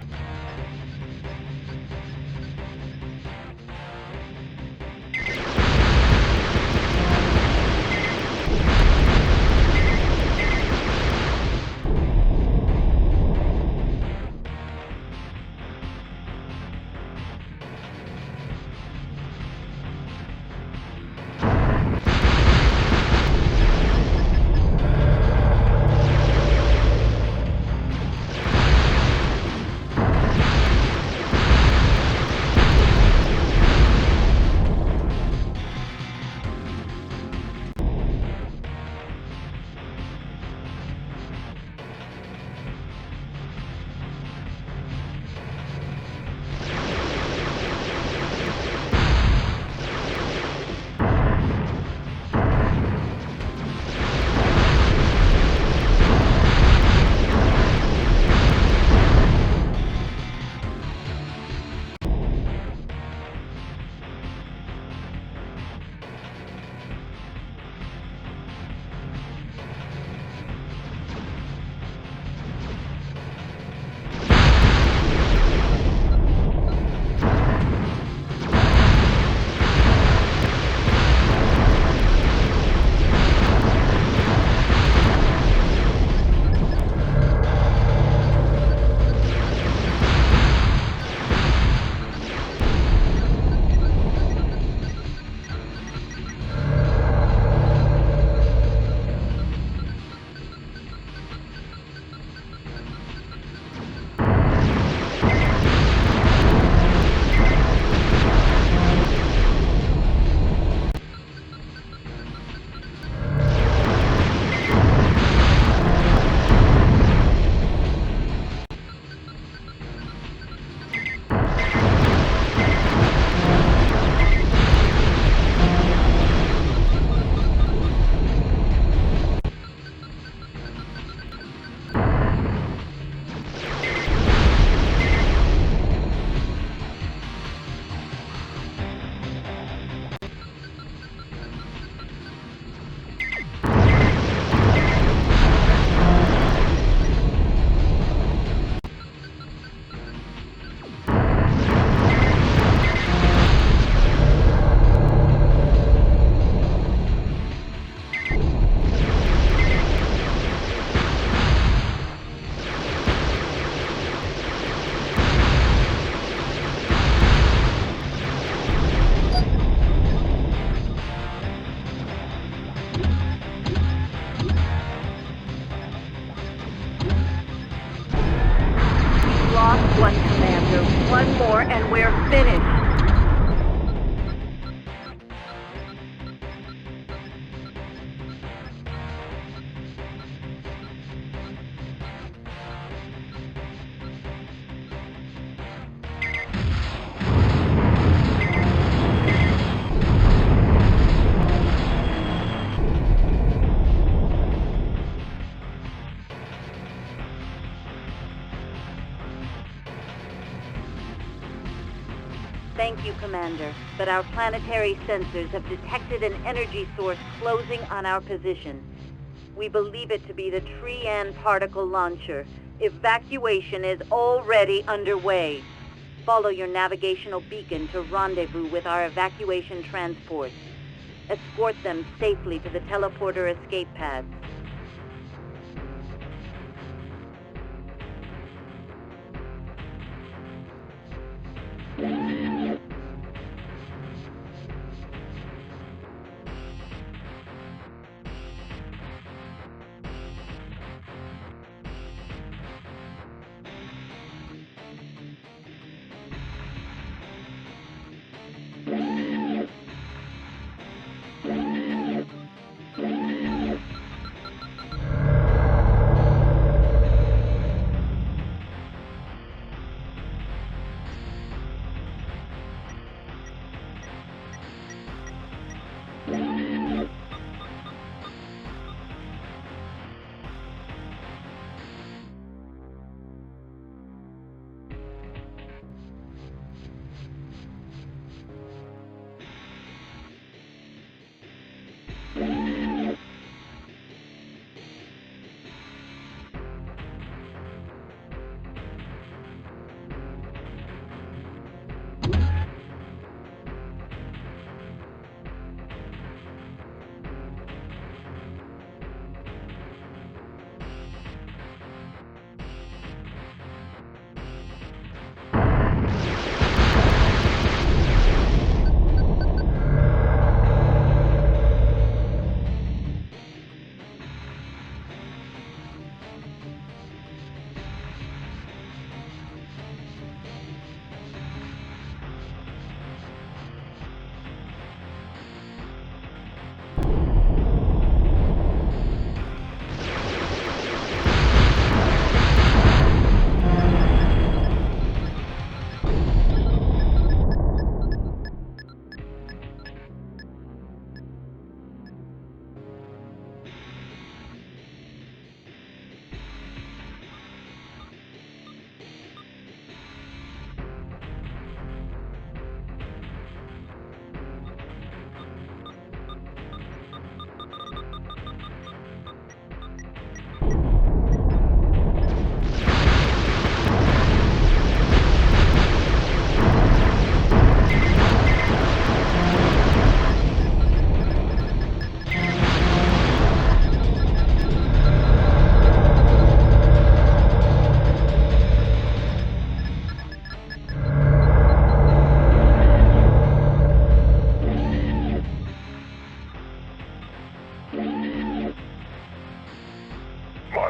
One, Commander. One more and we're finished. Thank you, Commander, but our planetary sensors have detected an energy source closing on our position. We believe it to be the Trian particle launcher. Evacuation is already underway. Follow your navigational beacon to rendezvous with our evacuation transports. Escort them safely to the teleporter escape pads.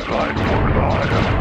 Time for Zion.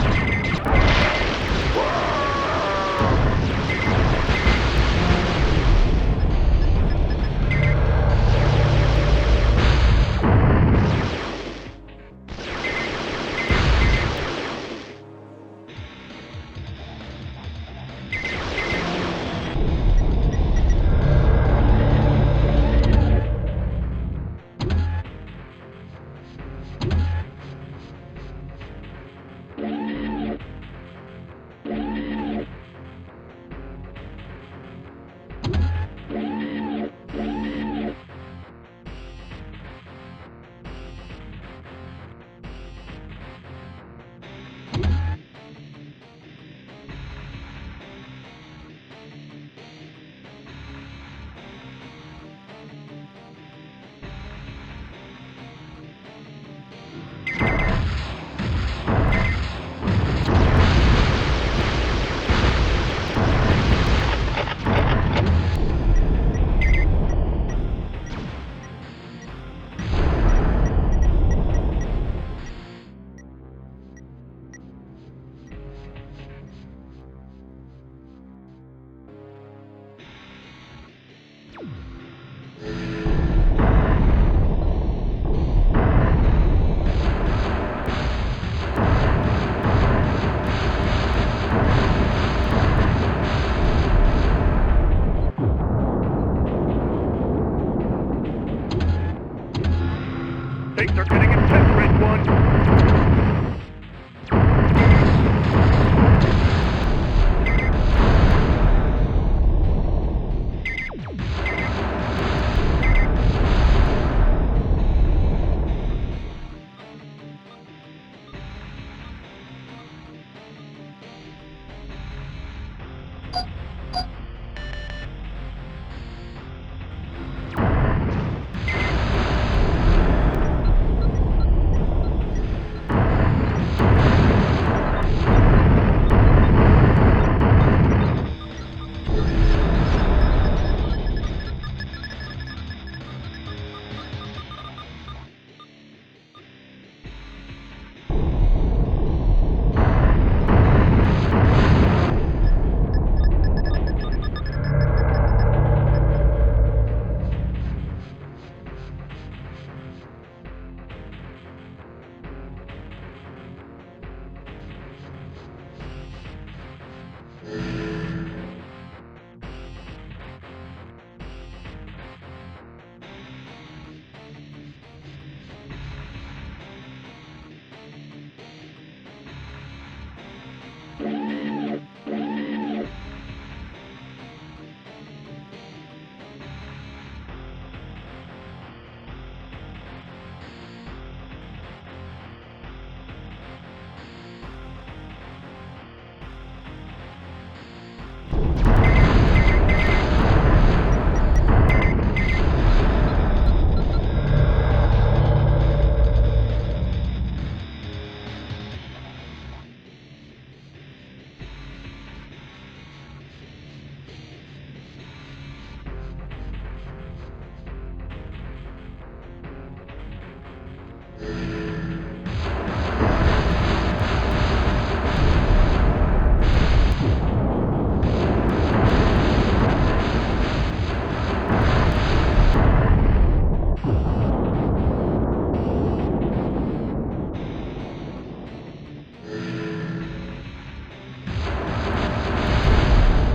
Things are getting intense, Red One.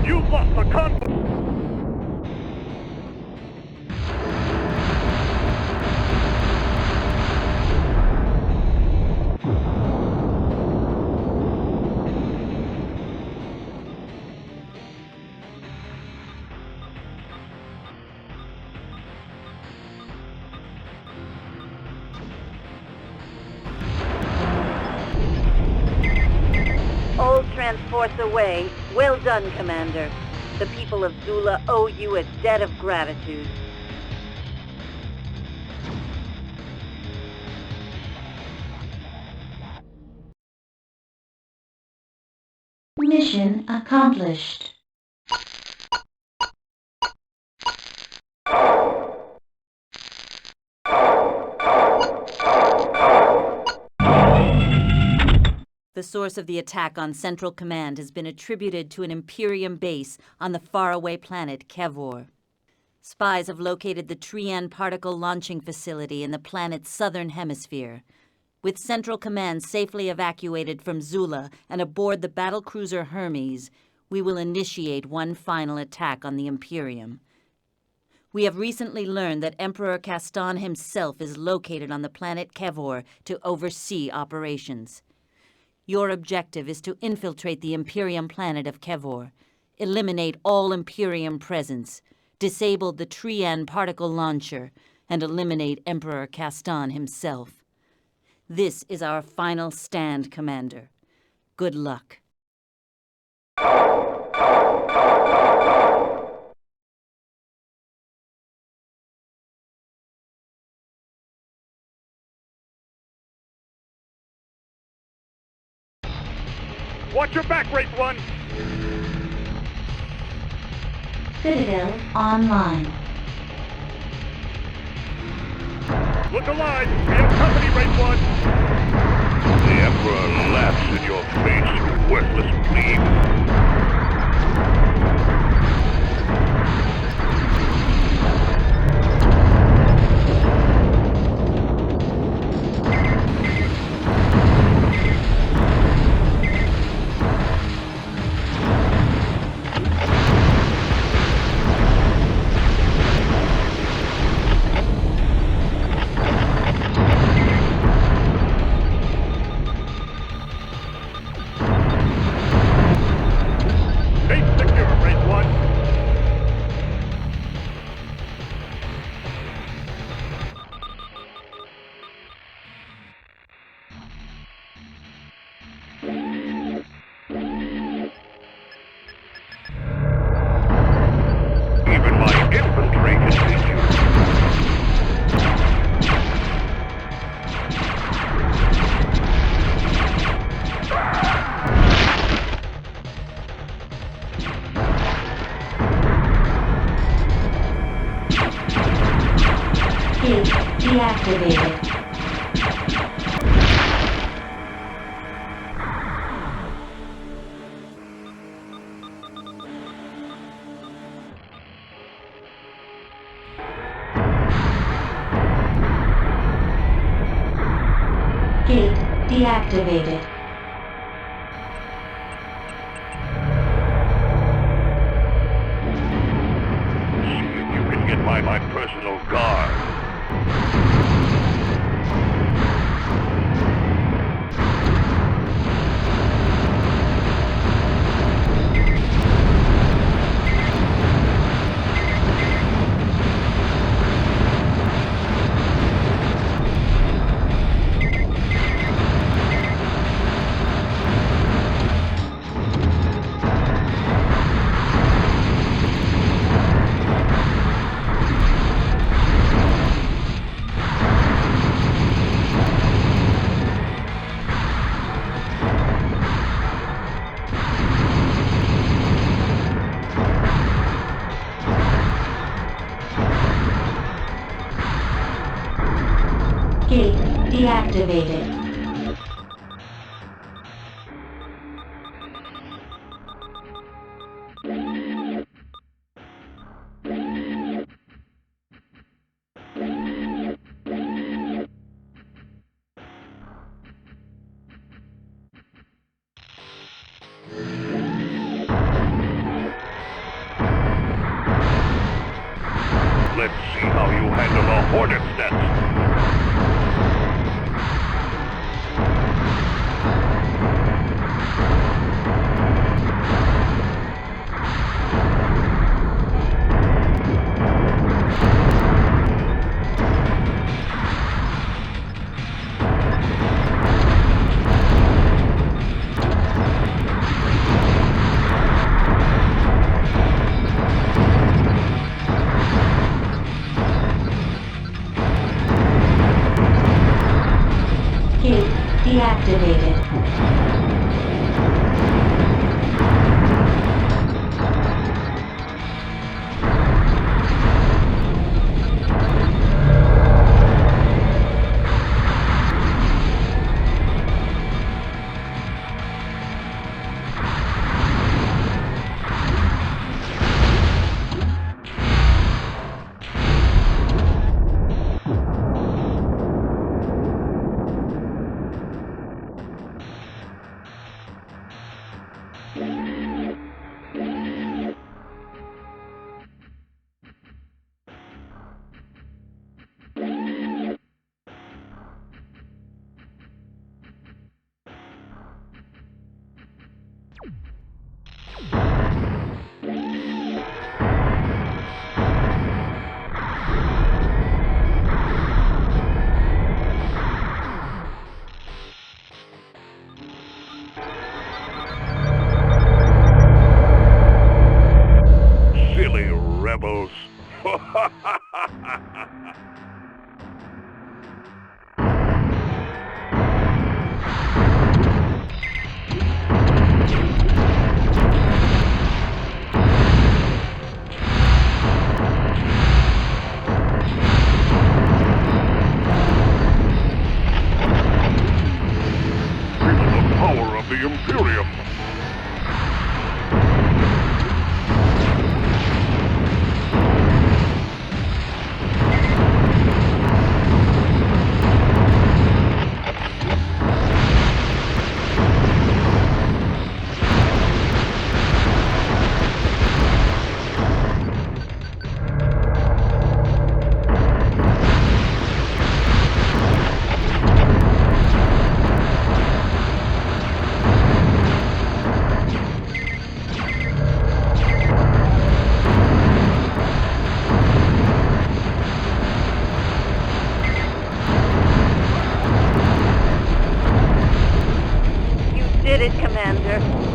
You've lost the conflict. All transports away. Well done, Commander. The people of Zula owe you a debt of gratitude. Mission accomplished. The source of the attack on Central Command has been attributed to an Imperium base on the faraway planet Kevor. Spies have located the Trian particle launching facility in the planet's southern hemisphere. With Central Command safely evacuated from Zula and aboard the battlecruiser Hermes, we will initiate one final attack on the Imperium. We have recently learned that Emperor Castan himself is located on the planet Kevor to oversee operations. Your objective is to infiltrate the Imperium planet of Kevor, eliminate all Imperium presence, disable the Trian particle launcher, and eliminate Emperor Castan himself. This is our final stand, Commander. Good luck. Watch your back, Wraith 1! Citadel online. Look alive! We have company, Wraith 1! The Emperor laughs in your face, you worthless plebe. Deactivated. Gate deactivated. See if you can get by my personal guard. Gate deactivated. Let's see how you handle a hornet's nest. Gate deactivated. did it, Commander.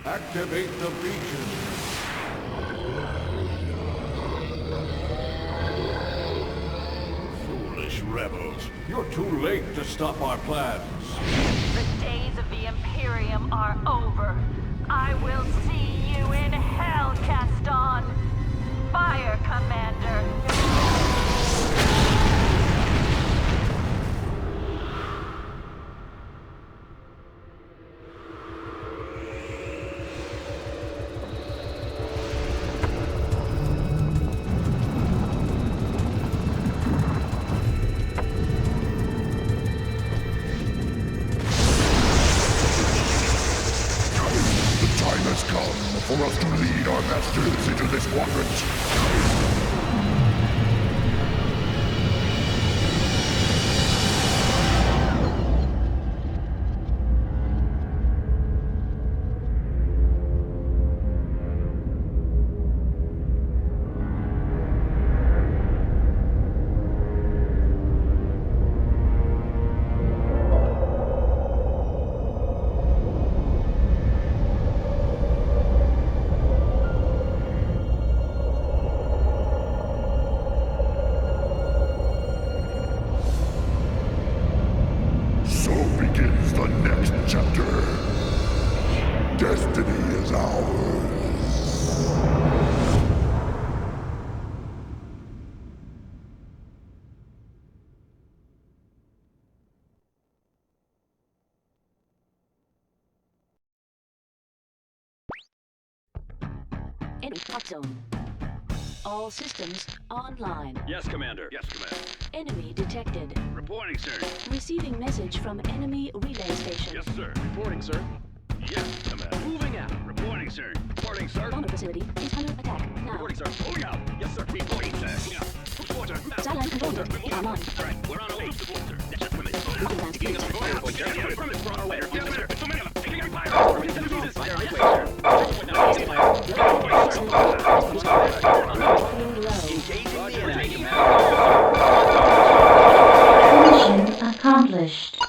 Activate the beacon. Foolish rebels. You're too late to stop our plans. The days of the Imperium are over. I will see you in hell, Caston. Fire, Commander. For us to lead our masters into this quadrant. Enemy hot zone. All systems online. Yes, Commander. Yes, Commander. Enemy detected. Reporting, sir. Receiving message from enemy relay station. Yes, sir. Reporting, sir. Yes, Commander. Moving out. Reporting, sir. Reporting, sir. Bomber facility is under attack now. Reporting, sir. Moving out. Yes, sir. Reporting, sir. Moving out. Reporter. Satellite control unit online. All right, we're on our way. Reporter. Just a minute. Moving land Getting us clear. a fire. Affirmative. We're on our way. Yes, Commander. It's a minute. Taking up fire. We're going to do this. Fire on your way, Mission accomplished.